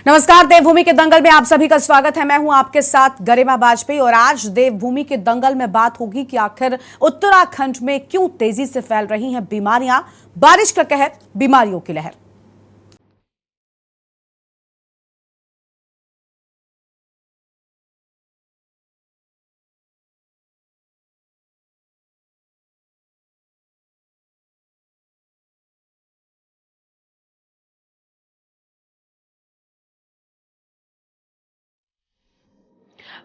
नमस्कार, देवभूमि के दंगल में आप सभी का स्वागत है। मैं हूं आपके साथ गरिमा वाजपेयी और आज देवभूमि के दंगल में बात होगी कि आखिर उत्तराखंड में क्यों तेजी से फैल रही हैं बीमारियां, बारिश का कहर, बीमारियों की लहर।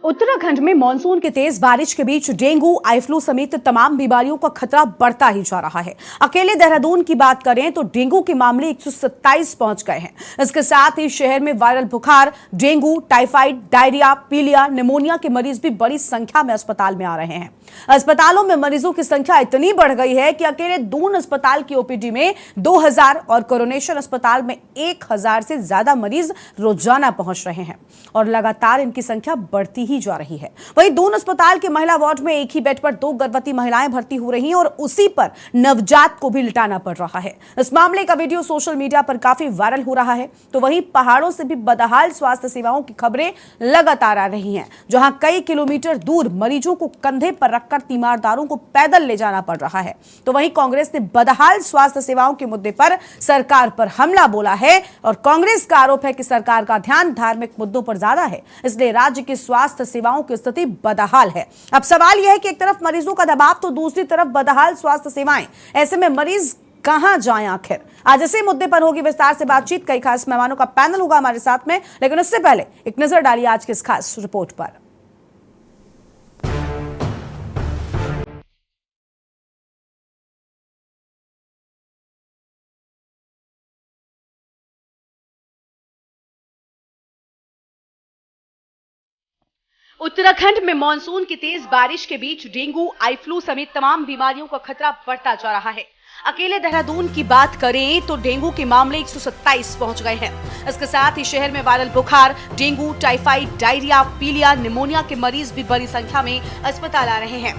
उत्तराखंड में मानसून की तेज बारिश के बीच डेंगू, आई फ्लू समेत तमाम बीमारियों का खतरा बढ़ता ही जा रहा है। अकेले देहरादून की बात करें तो डेंगू के मामले 127 पहुंच गए हैं। इसके साथ ही शहर में वायरल बुखार, डेंगू, टाइफाइड, डायरिया, पीलिया, निमोनिया के मरीज भी बड़ी संख्या में अस्पताल में आ रहे हैं। अस्पतालों में मरीजों की संख्या इतनी बढ़ गई है कि अकेले दून अस्पताल की ओपीडी में 2000 और कोरोनेशन अस्पताल में 1000 से ज्यादा मरीज रोजाना पहुंच रहे हैं और लगातार इनकी संख्या बढ़ती ही जा रही है। वहीं दून अस्पताल के महिला वार्ड में एक ही बेड पर 2 गर्भवती महिलाएं भर्ती हो रही हैं और उसी पर नवजात को भी लिटाना पड़ रहा है। इस मामले का वीडियो सोशल मीडिया पर काफी वायरल हो रहा है। तो वहीं पहाड़ों से भी बदहाल स्वास्थ्य सेवाओं की खबरें लगातार आ रही हैं, जहां कई किलोमीटर दूर मरीजों को कंधे पर रखकर तीमारदारों को पैदल ले जाना पड़ रहा है। तो वहीं कांग्रेस ने बदहाल स्वास्थ्य सेवाओं के मुद्दे पर सरकार पर हमला बोला है और कांग्रेस का आरोप है कि सरकार का ध्यान धार्मिक मुद्दों पर ज्यादा है, इसलिए राज्य की स्वास्थ्य सेवाओं की स्थिति बदहाल है। अब सवाल यह है कि एक तरफ मरीजों का दबाव तो दूसरी तरफ बदहाल स्वास्थ्य सेवाएं। ऐसे में मरीज कहां जाएं आखिर? आज इसी मुद्दे पर होगी विस्तार से बातचीत। कई खास मेहमानों का पैनल होगा हमारे साथ में, लेकिन उससे पहले एक नजर डालिए आज की इस खास रिपोर्ट पर। उत्तराखंड में मानसून की तेज बारिश के बीच डेंगू, आई फ्लू समेत तमाम बीमारियों का खतरा बढ़ता जा रहा है। अकेले देहरादून की बात करें तो डेंगू के मामले 127 पहुंच गए हैं। इसके साथ ही शहर में वायरल बुखार, डेंगू, टाइफाइड, डायरिया, पीलिया, निमोनिया के मरीज भी बड़ी संख्या में अस्पताल आ रहे हैं।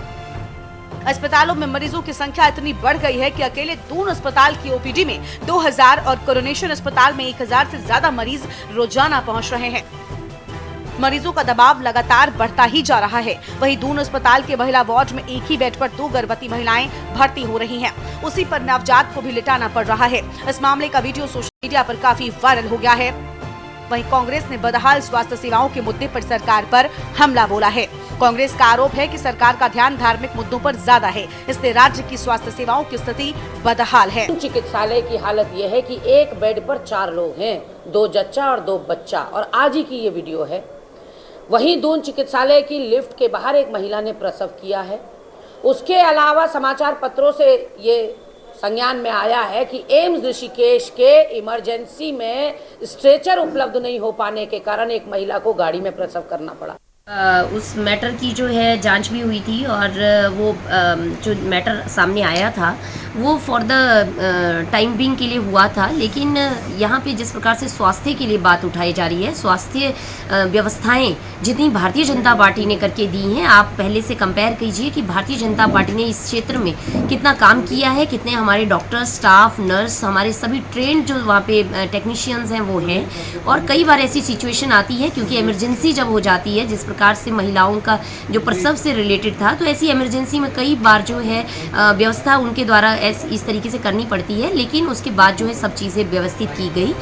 अस्पतालों में मरीजों की संख्या इतनी बढ़ गई है कि अकेले दून अस्पताल की ओपीडी में 2000 और कोरोनेशन अस्पताल में 1000 से ज्यादा मरीज रोजाना पहुंच रहे हैं। मरीजों का दबाव लगातार बढ़ता ही जा रहा है। वहीं दून अस्पताल के महिला वार्ड में एक ही बेड पर 2 गर्भवती महिलाएं भर्ती हो रही हैं। उसी पर नवजात को भी लिटाना पड़ रहा है। इस मामले का वीडियो सोशल मीडिया पर काफी वायरल हो गया है। वहीं कांग्रेस ने बदहाल स्वास्थ्य सेवाओं के मुद्दे पर सरकार पर हमला बोला है। कांग्रेस का आरोप है कि सरकार का ध्यान धार्मिक मुद्दों पर ज्यादा है, इसलिए राज्य की स्वास्थ्य सेवाओं की स्थिति बदहाल है। चिकित्सालय की हालत यह है कि एक बेड पर 4 लोग हैं, 2 जच्चा और 2 बच्चा, और आज ही की ये वीडियो है। वहीं दून चिकित्सालय की लिफ्ट के बाहर एक महिला ने प्रसव किया है। उसके अलावा समाचार पत्रों से ये संज्ञान में आया है कि एम्स ऋषिकेश के इमरजेंसी में स्ट्रेचर उपलब्ध नहीं हो पाने के कारण एक महिला को गाड़ी में प्रसव करना पड़ा। उस मैटर की जो है जांच भी हुई थी और वो जो मैटर सामने आया था वो फॉर द टाइम बिंग के लिए हुआ था। लेकिन यहाँ पे जिस प्रकार से स्वास्थ्य के लिए बात उठाई जा रही है, स्वास्थ्य व्यवस्थाएं जितनी भारतीय जनता पार्टी ने करके दी हैं, आप पहले से कंपेयर कीजिए कि भारतीय जनता पार्टी ने इस क्षेत्र में कितना काम किया है, कितने हमारे डॉक्टर, स्टाफ, नर्स, हमारे सभी ट्रेंड जो वहाँ पे टेक्नीशियंस हैं वो हैं। और कई बार ऐसी सिचुएशन आती है क्योंकि इमरजेंसी जब हो जाती है, जिस प्रकार से महिलाओं का जो प्रसव से रिलेटेड था, तो ऐसी इमरजेंसी में कई बार जो है व्यवस्था उनके द्वारा इस तरीके से करनी पड़ती है, लेकिन उसके बाद जो है सब चीजें व्यवस्थित की गई।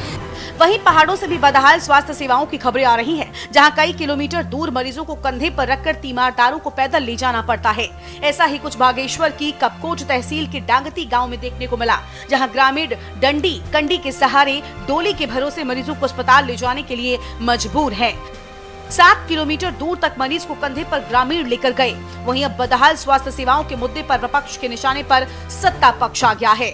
वहीं पहाड़ों से भी बदहाल स्वास्थ्य सेवाओं की खबरें आ रही हैं, जहां कई किलोमीटर दूर मरीजों को कंधे पर रखकर तीमारदारों को पैदल ले जाना पड़ता है। ऐसा ही कुछ बागेश्वर की कपकोट तहसील के डांगती गांव में देखने को मिला, जहां ग्रामीण डंडी कंडी के सहारे डोली के भरोसे मरीजों को अस्पताल ले जाने के लिए मजबूर है। 7 किलोमीटर दूर तक मरीज को कंधे पर ग्रामीण लेकर गए। वहीं अब बदहाल स्वास्थ्य सेवाओं के मुद्दे पर विपक्ष के निशाने पर सत्ता पक्ष आ गया है।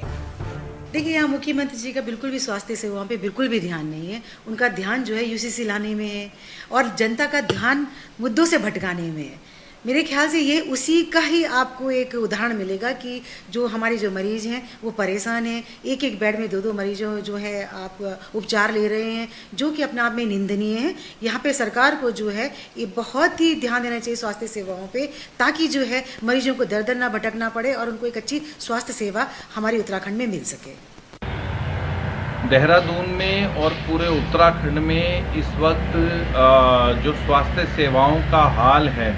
देखिए, यहाँ मुख्यमंत्री जी का बिल्कुल भी स्वास्थ्य सेवाओं पे बिल्कुल भी ध्यान नहीं है। उनका ध्यान जो है यूसीसी लाने में है और जनता का ध्यान मुद्दों से भटकाने में है। मेरे ख्याल से ये उसी का ही आपको एक उदाहरण मिलेगा कि जो हमारे जो मरीज हैं वो परेशान हैं। एक एक बेड में 2-2 मरीजों जो है आप उपचार ले रहे हैं, जो कि अपने आप में निंदनीय है। यहाँ पे सरकार को जो है ये बहुत ही ध्यान देना चाहिए स्वास्थ्य सेवाओं पे, ताकि जो है मरीजों को दर दर ना भटकना पड़े और उनको एक अच्छी स्वास्थ्य सेवा हमारे उत्तराखंड में मिल सके। देहरादून में और पूरे उत्तराखंड में इस वक्त जो स्वास्थ्य सेवाओं का हाल है,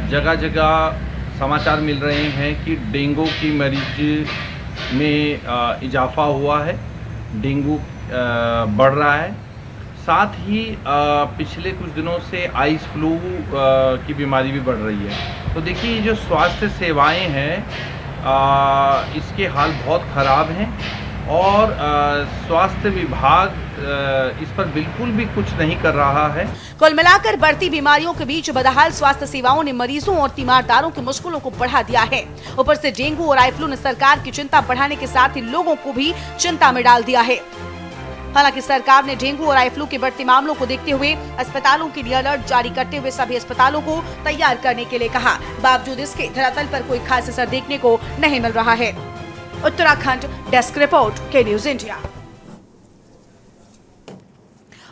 जगह जगह समाचार मिल रहे हैं कि डेंगू की मरीज में इजाफा हुआ है, डेंगू बढ़ रहा है। साथ ही पिछले कुछ दिनों से आइस फ्लू की बीमारी भी बढ़ रही है। तो देखिए, ये जो स्वास्थ्य सेवाएं हैं इसके हाल बहुत ख़राब हैं और स्वास्थ्य विभाग इस पर बिल्कुल भी कुछ नहीं कर रहा है। कुल मिलाकर बढ़ती बीमारियों के बीच बदहाल स्वास्थ्य सेवाओं ने मरीजों और तीमारदारों की मुश्किलों को बढ़ा दिया है। ऊपर से डेंगू और आई फ्लू ने सरकार की चिंता बढ़ाने के साथ ही लोगों को भी चिंता में डाल दिया है। हालांकि सरकार ने डेंगू और आई फ्लू के बढ़ते मामलों को देखते हुए अस्पतालों के लिए अलर्ट जारी करते हुए सभी अस्पतालों को तैयार करने के लिए कहा। बावजूद इसके धरातल पर कोई खास असर देखने को नहीं मिल रहा है। उत्तराखंड डेस्क रिपोर्ट, के न्यूज इंडिया।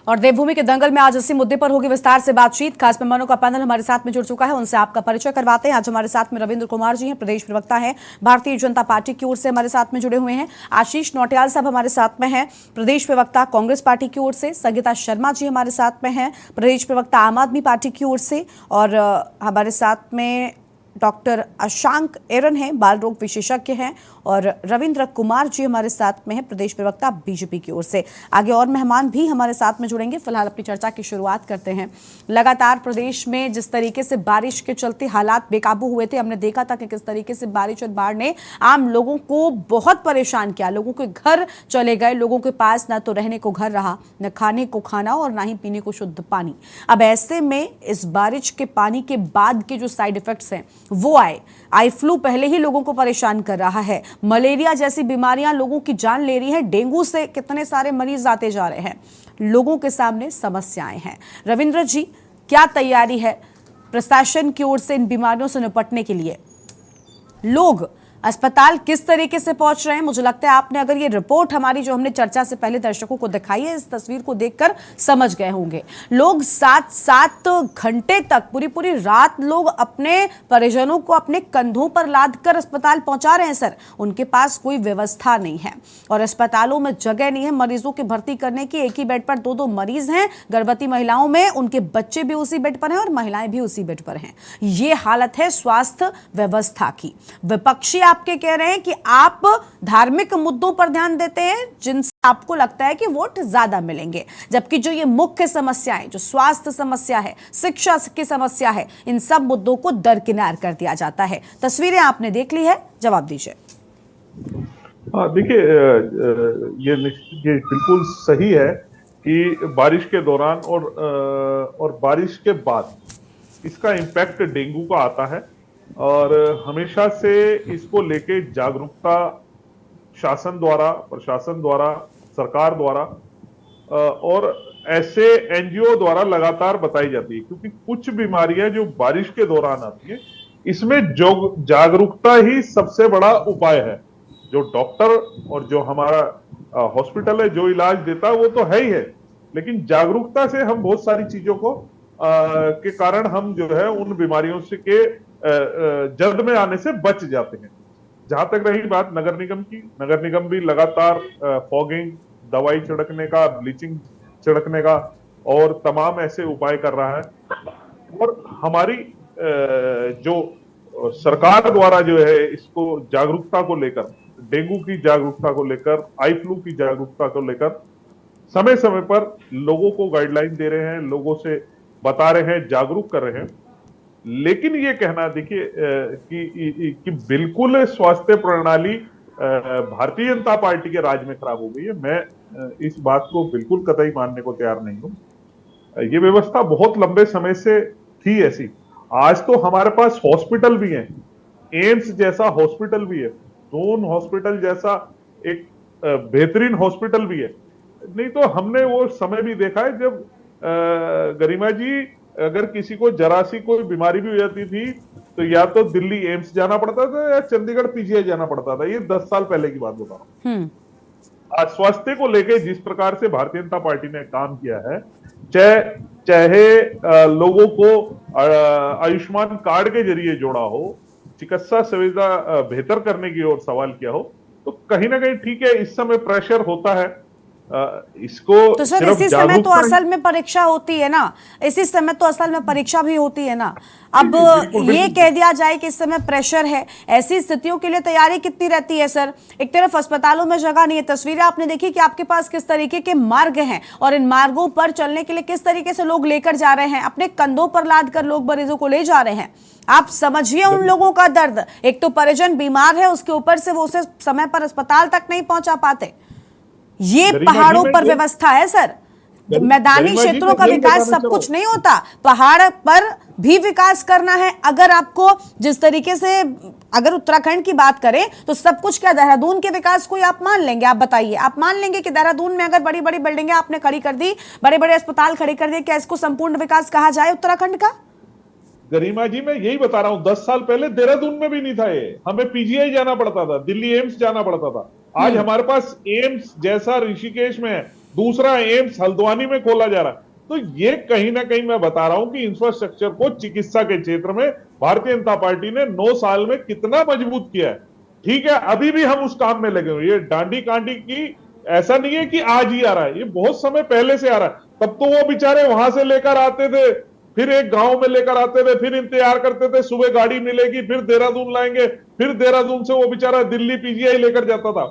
और देवभूमि के दंगल में आज इसी मुद्दे पर होगी विस्तार से बातचीत। खास मेहमानों का पैनल हमारे साथ में जुड़ चुका है, उनसे आपका परिचय करवाते हैं। आज हमारे साथ में रविंद्र कुमार जी हैं, प्रदेश प्रवक्ता हैं, भारतीय जनता पार्टी की ओर से हमारे साथ में जुड़े हुए हैं। आशीष नौटियाल साहब हमारे साथ में हैं, प्रदेश प्रवक्ता कांग्रेस पार्टी की ओर से। संगीता शर्मा जी हमारे साथ में हैं, प्रदेश प्रवक्ता आम आदमी पार्टी की ओर से। और हमारे साथ में डॉक्टर अशांक एरन हैं, बाल रोग विशेषज्ञ हैं। और रविंद्र कुमार जी हमारे साथ में हैं, प्रदेश प्रवक्ता बीजेपी की ओर से। आगे और मेहमान भी हमारे साथ में जुड़ेंगे। फिलहाल अपनी चर्चा की शुरुआत करते हैं। लगातार प्रदेश में जिस तरीके से बारिश के चलते हालात बेकाबू हुए थे, हमने देखा था कि किस तरीके से बारिश और बाढ़ ने आम लोगों को बहुत परेशान किया। लोगों के घर चले गए, लोगों के पास न तो रहने को घर रहा, न खाने को खाना और न ही पीने को शुद्ध पानी। अब ऐसे में इस बारिश के पानी के बाद के जो साइड इफेक्ट्स हैं वो आए। आई फ्लू पहले ही लोगों को परेशान कर रहा है, मलेरिया जैसी बीमारियां लोगों की जान ले रही हैं, डेंगू से कितने सारे मरीज आते जा रहे हैं, लोगों के सामने समस्याएं हैं। रविंद्र जी, क्या तैयारी है प्रशासन की ओर से इन बीमारियों से निपटने के लिए? लोग अस्पताल किस तरीके से पहुंच रहे हैं? मुझे लगता है आपने अगर ये रिपोर्ट हमारी जो हमने चर्चा से पहले दर्शकों को दिखाई है, इस तस्वीर को देखकर समझ गए होंगे। लोग 7-7 घंटे तक, पूरी रात लोग अपने परिजनों को अपने कंधों पर लाद कर अस्पताल पहुंचा रहे हैं। सर, उनके पास कोई व्यवस्था नहीं है और अस्पतालों में जगह नहीं है मरीजों के भर्ती करने की। एक ही बेड पर 2-2 मरीज हैं। गर्भवती महिलाओं में उनके बच्चे भी उसी बेड पर हैं और महिलाएं भी उसी बेड पर हैं। ये हालत है स्वास्थ्य व्यवस्था की। विपक्षी आपके कह रहे हैं कि आप धार्मिक मुद्दों पर ध्यान देते हैं जिनसे आपको लगता है कि वोट ज्यादा मिलेंगे, जबकि जो ये मुख्य समस्याएं, जो स्वास्थ्य समस्या है, शिक्षा की समस्या है, इन सब मुद्दों को दरकिनार कर दिया जाता है। तस्वीरें आपने देख ली है, जवाब दीजिए। देखिए, ये बिल्कुल सही है कि बारिश के दौरान और बारिश के बाद इसका इम्पैक्ट डेंगू का आता है और हमेशा से इसको लेके जागरूकता शासन द्वारा, प्रशासन द्वारा, सरकार द्वारा और ऐसे एनजीओ द्वारा लगातार बताई जाती है, क्योंकि कुछ बीमारियां जो बारिश के दौरान आती है, इसमें जागरूकता ही सबसे बड़ा उपाय है। जो डॉक्टर और जो हमारा हॉस्पिटल है जो इलाज देता है वो तो है ही है, लेकिन जागरूकता से हम बहुत सारी चीजों को के कारण हम जो है उन बीमारियों से के जल्द में आने से बच जाते हैं। जहां तक रही बात नगर निगम की, नगर निगम भी लगातार फॉगिंग, दवाई छिड़कने का, ब्लीचिंग छिड़कने का और तमाम ऐसे उपाय कर रहा है। और हमारी जो सरकार द्वारा जो है इसको जागरूकता को लेकर, डेंगू की जागरूकता को लेकर, आई फ्लू की जागरूकता को लेकर समय समय पर लोगों को गाइडलाइन दे रहे हैं, लोगों से बता रहे हैं, जागरूक कर रहे हैं। लेकिन ये कहना देखिए कि बिल्कुल स्वास्थ्य प्रणाली भारतीय जनता पार्टी के राज में खराब हो गई है, मैं इस बात को बिल्कुल कतई मानने को तैयार नहीं हूं। ये व्यवस्था बहुत लंबे समय से थी ऐसी। आज तो हमारे पास हॉस्पिटल भी है, एम्स जैसा हॉस्पिटल भी है, सोन हॉस्पिटल जैसा एक बेहतरीन हॉस्पिटल भी है। नहीं तो हमने वो समय भी देखा है जब गरिमा जी, अगर किसी को जरा सी कोई बीमारी भी हो जाती थी तो या तो दिल्ली एम्स जाना पड़ता था या चंडीगढ़ पीजीआई जाना पड़ता था। ये 10 साल पहले की बात बता रहा हूं। आज स्वास्थ्य को लेके जिस प्रकार से भारतीय जनता पार्टी ने काम किया है, चाहे लोगों को आयुष्मान कार्ड के जरिए जोड़ा हो, चिकित्सा सुविधा बेहतर करने की ओर सवाल किया हो, तो कहीं ना कहीं ठीक है, इस समय प्रेशर होता है। इसको तो सर सिर्फ इसी समय तो जागरूकता असल में परीक्षा होती है ना, इसी समय तो असल में परीक्षा भी होती है ना। अब बिल्कुल, ये बिल्कुल। कह दिया जाए कि इस समय प्रेशर है, ऐसी स्थितियों के लिए तैयारी कितनी रहती है सर? एक तरफ अस्पतालों में जगह नहीं है, तस्वीरें आपने देखी कि आपके पास किस तरीके के मार्ग हैं और इन मार्गों पर चलने के लिए किस तरीके से लोग लेकर जा रहे हैं, अपने कंधों पर लाद कर लोग मरीजों को ले जा रहे हैं। आप समझिए उन लोगों का दर्द, एक तो परिजन बीमार है, उसके ऊपर से वो उसे समय पर अस्पताल तक नहीं पहुंचा पाते। ये गरिमा जी, पहाड़ों मैं पर ये- व्यवस्था है सर। मैदानी गरिमा जी, क्षेत्रों मैं का यही विकास बताना सब चाह रहा कुछ हूं। नहीं होता, पहाड़ पर भी विकास करना है। अगर आपको जिस तरीके से, अगर उत्तराखंड की बात करें तो सब कुछ क्या देहरादून के विकास को आप मान लेंगे? आप बताइए, आप मान लेंगे कि देहरादून में अगर बड़ी बड़ी बिल्डिंगें आपने खड़ी कर दी, बड़े बड़े अस्पताल खड़े कर दिए, क्या इसको संपूर्ण विकास कहा जाए उत्तराखंड का? गरिमा जी, मैं यही बता रहा हूं, 10 साल पहले देहरादून में भी नहीं था ये, हमें पीजीआई जाना पड़ता था, दिल्ली एम्स जाना पड़ता था। आज हमारे पास एम्स जैसा ऋषिकेश में है, दूसरा एम्स हल्द्वानी में खोला जा रहा है। तो ये कहीं ना कहीं मैं बता रहा हूं कि इंफ्रास्ट्रक्चर को चिकित्सा के क्षेत्र में भारतीय जनता पार्टी ने 9 साल में कितना मजबूत किया है। ठीक है, अभी भी हम उस काम में लगे हुए। ये डांडी कांडी की ऐसा नहीं है कि आज ही आ रहा है, ये बहुत समय पहले से आ रहा है। तब तो वो बेचारे वहां से लेकर आते थे, फिर एक गांव में लेकर आते थे, फिर इंतजार करते थे सुबह गाड़ी मिलेगी, फिर देहरादून लाएंगे, फिर देहरादून से वो बेचारा दिल्ली पीजीआई लेकर जाता था।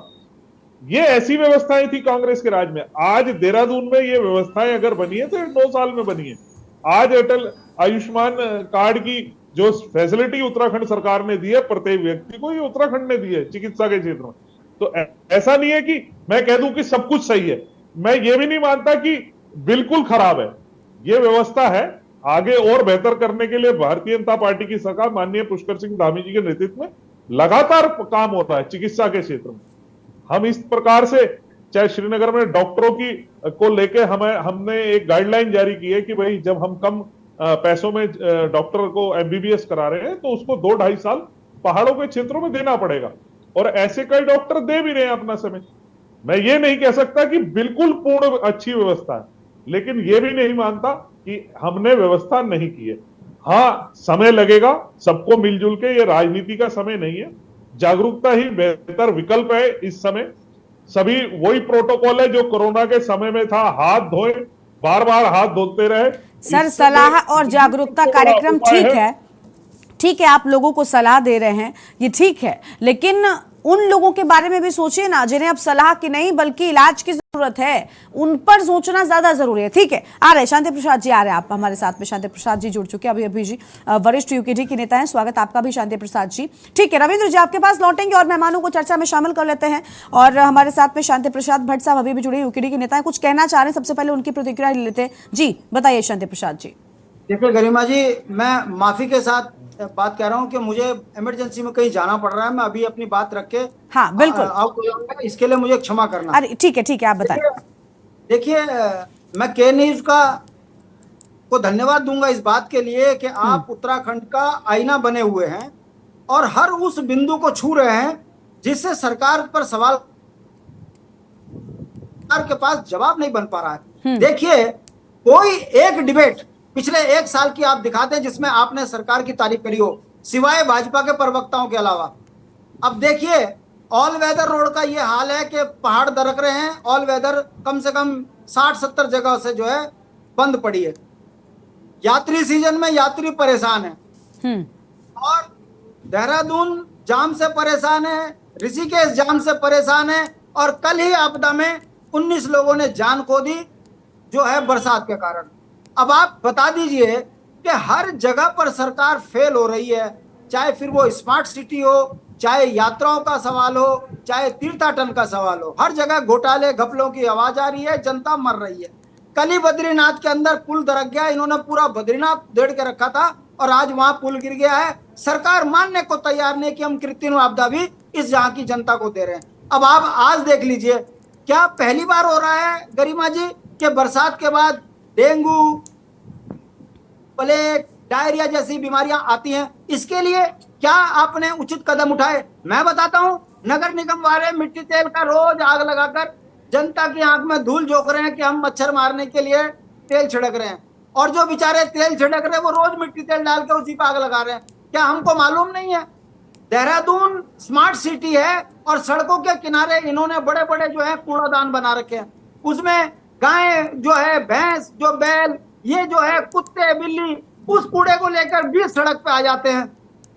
ये ऐसी व्यवस्थाएं थी कांग्रेस के राज में। आज देहरादून में ये व्यवस्थाएं अगर बनी है तो 9 साल में बनी है। आज अटल आयुष्मान कार्ड की जो फैसिलिटी उत्तराखंड सरकार ने दी है प्रत्येक व्यक्ति को, ये उत्तराखंड ने दी है चिकित्सा के क्षेत्र में। तो ऐसा नहीं है कि मैं कह दूं कि सब कुछ सही है, मैं ये भी नहीं मानता कि बिल्कुल खराब है। ये व्यवस्था है, आगे और बेहतर करने के लिए भारतीय जनता पार्टी की सरकार माननीय पुष्कर सिंह धामी जी के नेतृत्व में लगातार काम होता है चिकित्सा के क्षेत्र में। हम इस प्रकार से, चाहे श्रीनगर में डॉक्टरों की को लेके हमने एक गाइडलाइन जारी की है कि भाई जब हम कम पैसों में डॉक्टर को एमबीबीएस करा रहे हैं तो उसको 2-2.5 साल पहाड़ों के क्षेत्रों में देना पड़ेगा, और ऐसे कई डॉक्टर दे भी रहे हैं अपना समय। मैं ये नहीं कह सकता कि बिल्कुल पूर्ण अच्छी व्यवस्था है, लेकिन ये भी नहीं मानता कि हमने व्यवस्था नहीं की है। हाँ, समय लगेगा, सबको मिलजुल के, ये राजनीति का समय नहीं है, जागरूकता ही बेहतर विकल्प है। इस समय सभी वही प्रोटोकॉल है जो कोरोना के समय में था, हाथ धोए, बार बार हाथ धोते रहे। सर सलाह और जागरूकता कार्यक्रम ठीक है, आप लोगों को सलाह दे रहे हैं, ये ठीक है, लेकिन उन लोगों के बारे में भी सोचिए ना जिन्हें अब सलाह की नहीं बल्कि इलाज की जरूरत है, उन पर सोचना ज्यादा जरूरी है। ठीक है, आ रहे शांति प्रसाद जी, आ रहे हैं आप हमारे साथ में। शांति प्रसाद जी जुड़ चुके हैं अभी जी, वरिष्ठ यूकेडी के नेता हैं। स्वागत आपका भी शांति प्रसाद जी। ठीक है, रविंद्र जी आपके पास लौटेंगे और मेहमानों को चर्चा में शामिल कर लेते हैं। और हमारे साथ में शांति प्रसाद भट्ट साहब अभी भी जुड़े यूकेडी के नेता हैं, कुछ कहना चाह रहे हैं, सबसे पहले उनकी प्रतिक्रिया ले लेते हैं। जी बताइए शांति प्रसाद जी। देखिए गरिमा जी, मैं माफी के साथ बात कह रहा हूँ कि मुझे इमरजेंसी में कहीं जाना पड़ रहा है। मैं अभी अपनी बात रख के हाँ बिल्कुल, इसके लिए मुझे क्षमा करना। अरे ठीक है आप बताएं। देखिए, मैं के न्यूज को धन्यवाद दूंगा इस बात के लिए कि आप उत्तराखंड का आईना बने हुए हैं और हर उस बिंदु को छू रहे हैं जिससे सरकार पर सवाल के पास जवाब नहीं बन पा रहा है। देखिए, कोई एक डिबेट पिछले 1 साल की आप दिखाते हैं जिसमें आपने सरकार की तारीफ करी हो, सिवाय भाजपा के प्रवक्ताओं के अलावा। अब देखिए, ऑल वेदर रोड का ये हाल है कि पहाड़ दरक रहे हैं। ऑल वेदर कम से कम 60-70 जगह से जो है बंद पड़ी है। यात्री सीजन में यात्री परेशान है और देहरादून जाम से परेशान है, ऋषिकेश जाम से परेशान है, और कल ही आपदा में 19 लोगों ने जान खो दी जो है बरसात के कारण। अब आप बता दीजिए कि हर जगह पर सरकार फेल हो रही है, चाहे फिर वो स्मार्ट सिटी हो, चाहे यात्राओं का सवाल हो, चाहे तीर्थाटन का सवाल हो, हर जगह घोटाले घपलों की आवाज आ रही है, जनता मर रही है। कल ही बद्रीनाथ के अंदर पुल दरक गया, इन्होंने पूरा बद्रीनाथ देड़ के रखा था और आज वहां पुल गिर गया है। सरकार मानने को तैयार नहीं कि हम कृत्रिम आपदा भी इस जहां की जनता को दे रहे हैं। अब आप आज देख लीजिए, क्या पहली बार हो रहा है गरिमा जी कि बरसात के बाद डेंगू, प्लेग, डायरिया जैसी बीमारियां आती हैं? इसके लिए क्या आपने उचित कदम उठाए? मैं बताता हूं, नगर निगम वाले मिट्टी तेल का रोज आग लगाकर जनता की आंख में धूल झोंक रहे हैं कि हम मच्छर मारने के लिए तेल छिड़क रहे हैं, और जो बेचारे तेल छिड़क रहे हैं वो रोज मिट्टी तेल डाल के उसी पर आग लगा रहे हैं। क्या हमको मालूम नहीं है? देहरादून स्मार्ट सिटी है और सड़कों के किनारे इन्होंने बड़े बड़े जो है कूड़ादान बना रखे हैं, उसमें गाय जो है, भैंस जो, बैल, ये जो है कुत्ते बिल्ली, उस कूड़े को लेकर भी सड़क पे आ जाते हैं।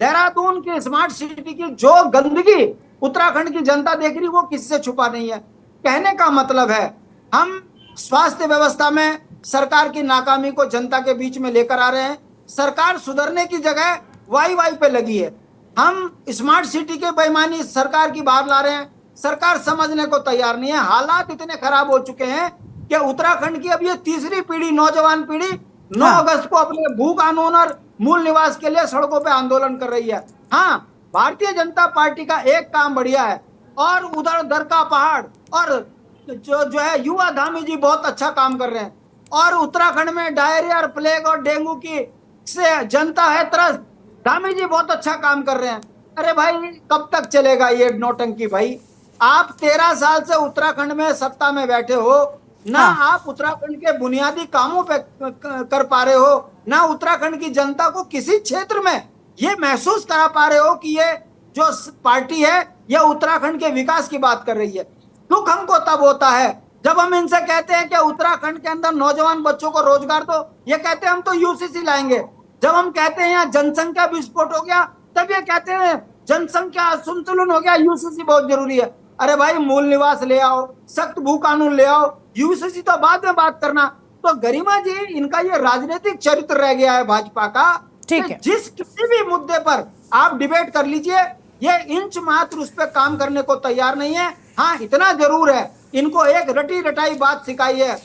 देहरादून की स्मार्ट सिटी की जो गंदगी उत्तराखंड की जनता देख रही वो किसी से छुपा नहीं है। कहने का मतलब है हम स्वास्थ्य व्यवस्था में सरकार की नाकामी को जनता के बीच में लेकर आ रहे हैं। सरकार सुधरने की जगह वाई वाई पे लगी है। हम स्मार्ट सिटी के बेईमानी सरकार की बाहर ला रहे हैं, सरकार समझने को तैयार नहीं है। हालात इतने खराब हो चुके हैं कि उत्तराखंड की अब ये तीसरी पीढ़ी, नौजवान पीढ़ी 9 अगस्त को अपने भू कानून और मूल निवास के लिए सड़कों पे आंदोलन कर रही है। हाँ, भारतीय जनता पार्टी का एक काम बढ़िया है और उधर दर का पहाड़ और जो है युवा धामी जी बहुत अच्छा काम कर रहे हैं। और उत्तराखंड में डायरिया और प्लेग और डेंगू की से जनता है त्रस्त, धामी जी बहुत अच्छा काम कर रहे हैं। अरे भाई, कब तक चलेगा ये नौटंकी? भाई, आप 13 साल से उत्तराखंड में सत्ता में बैठे हो ना, आप उत्तराखंड के बुनियादी कामों पे कर पा रहे हो, ना उत्तराखंड की जनता को किसी क्षेत्र में ये महसूस करा पा रहे हो कि ये जो पार्टी है ये उत्तराखंड के विकास की बात कर रही है। दुख हमको तब होता है जब हम इनसे कहते हैं कि उत्तराखंड के अंदर नौजवान बच्चों को रोजगार दो, ये कहते हैं हम तो यूसीसी लाएंगे। जब हम कहते हैं यहाँ जनसंख्या विस्फोट हो गया, तब ये कहते हैं जनसंख्या संतुलन हो गया, यूसीसी बहुत जरूरी है। अरे भाई, मूल निवास ले आओ, सख्त भू कानून ले आओ, यूसीसी तो बाद में बात करना। तो गरिमा जी, इनका ये राजनीतिक चरित्र रह गया है भाजपा का। ठीक है, जिस किसी भी मुद्दे पर आप डिबेट कर लीजिए, ये इंच मात्र उस पर काम करने को तैयार नहीं है। हाँ, इतना जरूर है, इनको एक रटी रटाई बात सिखाई है।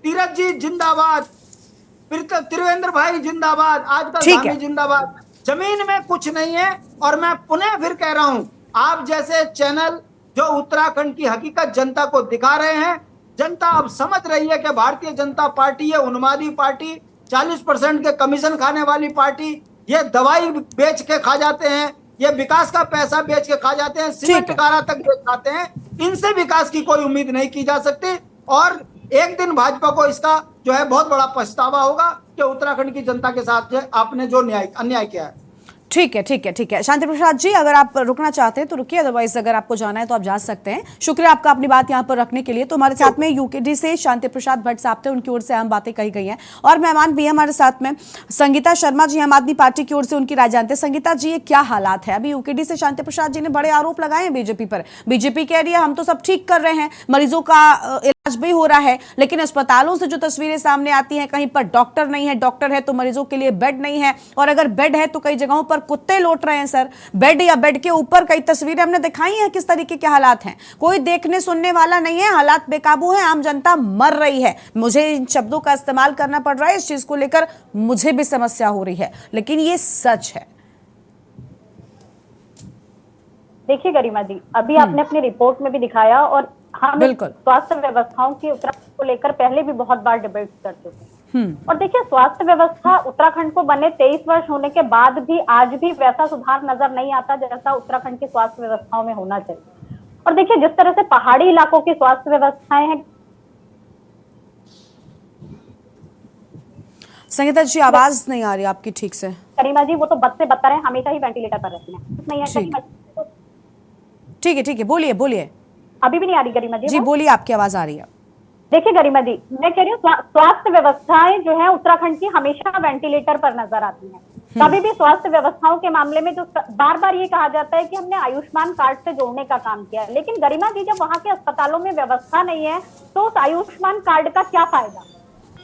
तीरथ जी जिंदाबाद, त्रिवेंद्र भाई जिंदाबाद, आजकल धामी जिंदाबाद। जमीन में कुछ नहीं है। और मैं पुनः फिर कह रहा हूं, आप जैसे चैनल जो उत्तराखंड की हकीकत जनता को दिखा रहे हैं, जनता अब समझ रही है कि भारतीय जनता पार्टी ये उन्मादी पार्टी, 40% के कमीशन खाने वाली पार्टी, ये दवाई बेच के खा जाते हैं, ये विकास का पैसा बेच के खा जाते हैं, सीमेंट गारा तक बेच खाते हैं। इनसे विकास की कोई उम्मीद नहीं की जा सकती और एक दिन भाजपा को इसका जो है बहुत बड़ा पछतावा होगा कि उत्तराखंड की जनता के साथ जो आपने जो अन्याय किया है। ठीक है, ठीक है, ठीक है। शांति प्रसाद जी, अगर आप रुकना चाहते हैं तो रुकिए, अदरवाइज अगर आपको जाना है तो आप जा सकते हैं। शुक्रिया आपका अपनी बात यहाँ पर रखने के लिए। तो हमारे साथ में यूकेडी से शांति प्रसाद भट्ट साहब थे, उनकी ओर से अहम बातें कही गई हैं और मेहमान भी है हमारे साथ में संगीता शर्मा जी, आम आदमी पार्टी की ओर से उनकी राय जानते हैं। संगीता जी, ये क्या हालात है? अभी यूकेडी से शांति प्रसाद जी ने बड़े आरोप लगाए हैं बीजेपी पर। बीजेपी कह रही है हम तो सब ठीक कर रहे हैं, मरीजों का इलाज भी हो रहा है, लेकिन अस्पतालों से जो तस्वीरें सामने आती हैं, कहीं पर डॉक्टर नहीं है, डॉक्टर है तो मरीजों के लिए बेड नहीं है, और अगर बेड है तो कई जगहों पर कुत्ते लौट रहे हैं। सर, बेड या बेड के ऊपर कई तस्वीरें हमने दिखाई हैं किस तरीके के हालात हैं। कोई देखने सुनने वाला नहीं है, हालात बेकाबू हैं, आम जनता मर रही है। मुझे इन शब्दों का इस्तेमाल करना पड़ रहा है, इस चीज को लेकर मुझे भी समस्या हो रही है, लेकिन ये सच है। देखिए गरिमा जी, अभी आपने अपनी रिपोर्ट में भी दिखाया और हम स्वास्थ्य व्यवस्थाओं की उत्तराखंड को लेकर पहले भी बहुत बार डिबेट कर चुके हैं। और देखिए, स्वास्थ्य व्यवस्था उत्तराखंड को बने 23 वर्ष होने के बाद भी आज भी वैसा सुधार नजर नहीं आता जैसा उत्तराखंड की स्वास्थ्य व्यवस्थाओं में होना चाहिए। और देखिए, जिस तरह से पहाड़ी इलाकों की स्वास्थ्य व्यवस्थाएं हैं। संगीता जी, आवाज नहीं आ रही आपकी ठीक से। गरिमा जी, वो तो बद से बदतर है, हमेशा ही वेंटिलेटर पर रहते हैं, नहीं है। ठीक है, ठीक है, बोलिए बोलिए। अभी भी नहीं आ रही गरिमा जी? जी बोलिए, आपकी आवाज आ रही है। देखिए गरिमा जी, मैं कह रही हूँ स्वास्थ्य व्यवस्थाएं जो है उत्तराखंड की हमेशा वेंटिलेटर पर नजर आती हैं। कभी भी स्वास्थ्य व्यवस्थाओं के मामले में जो बार बार ये कहा जाता है कि हमने आयुष्मान कार्ड से जोड़ने का काम किया है, लेकिन गरिमा जी, जब वहां के अस्पतालों में व्यवस्था नहीं है तो उस आयुष्मान कार्ड का क्या फायदा?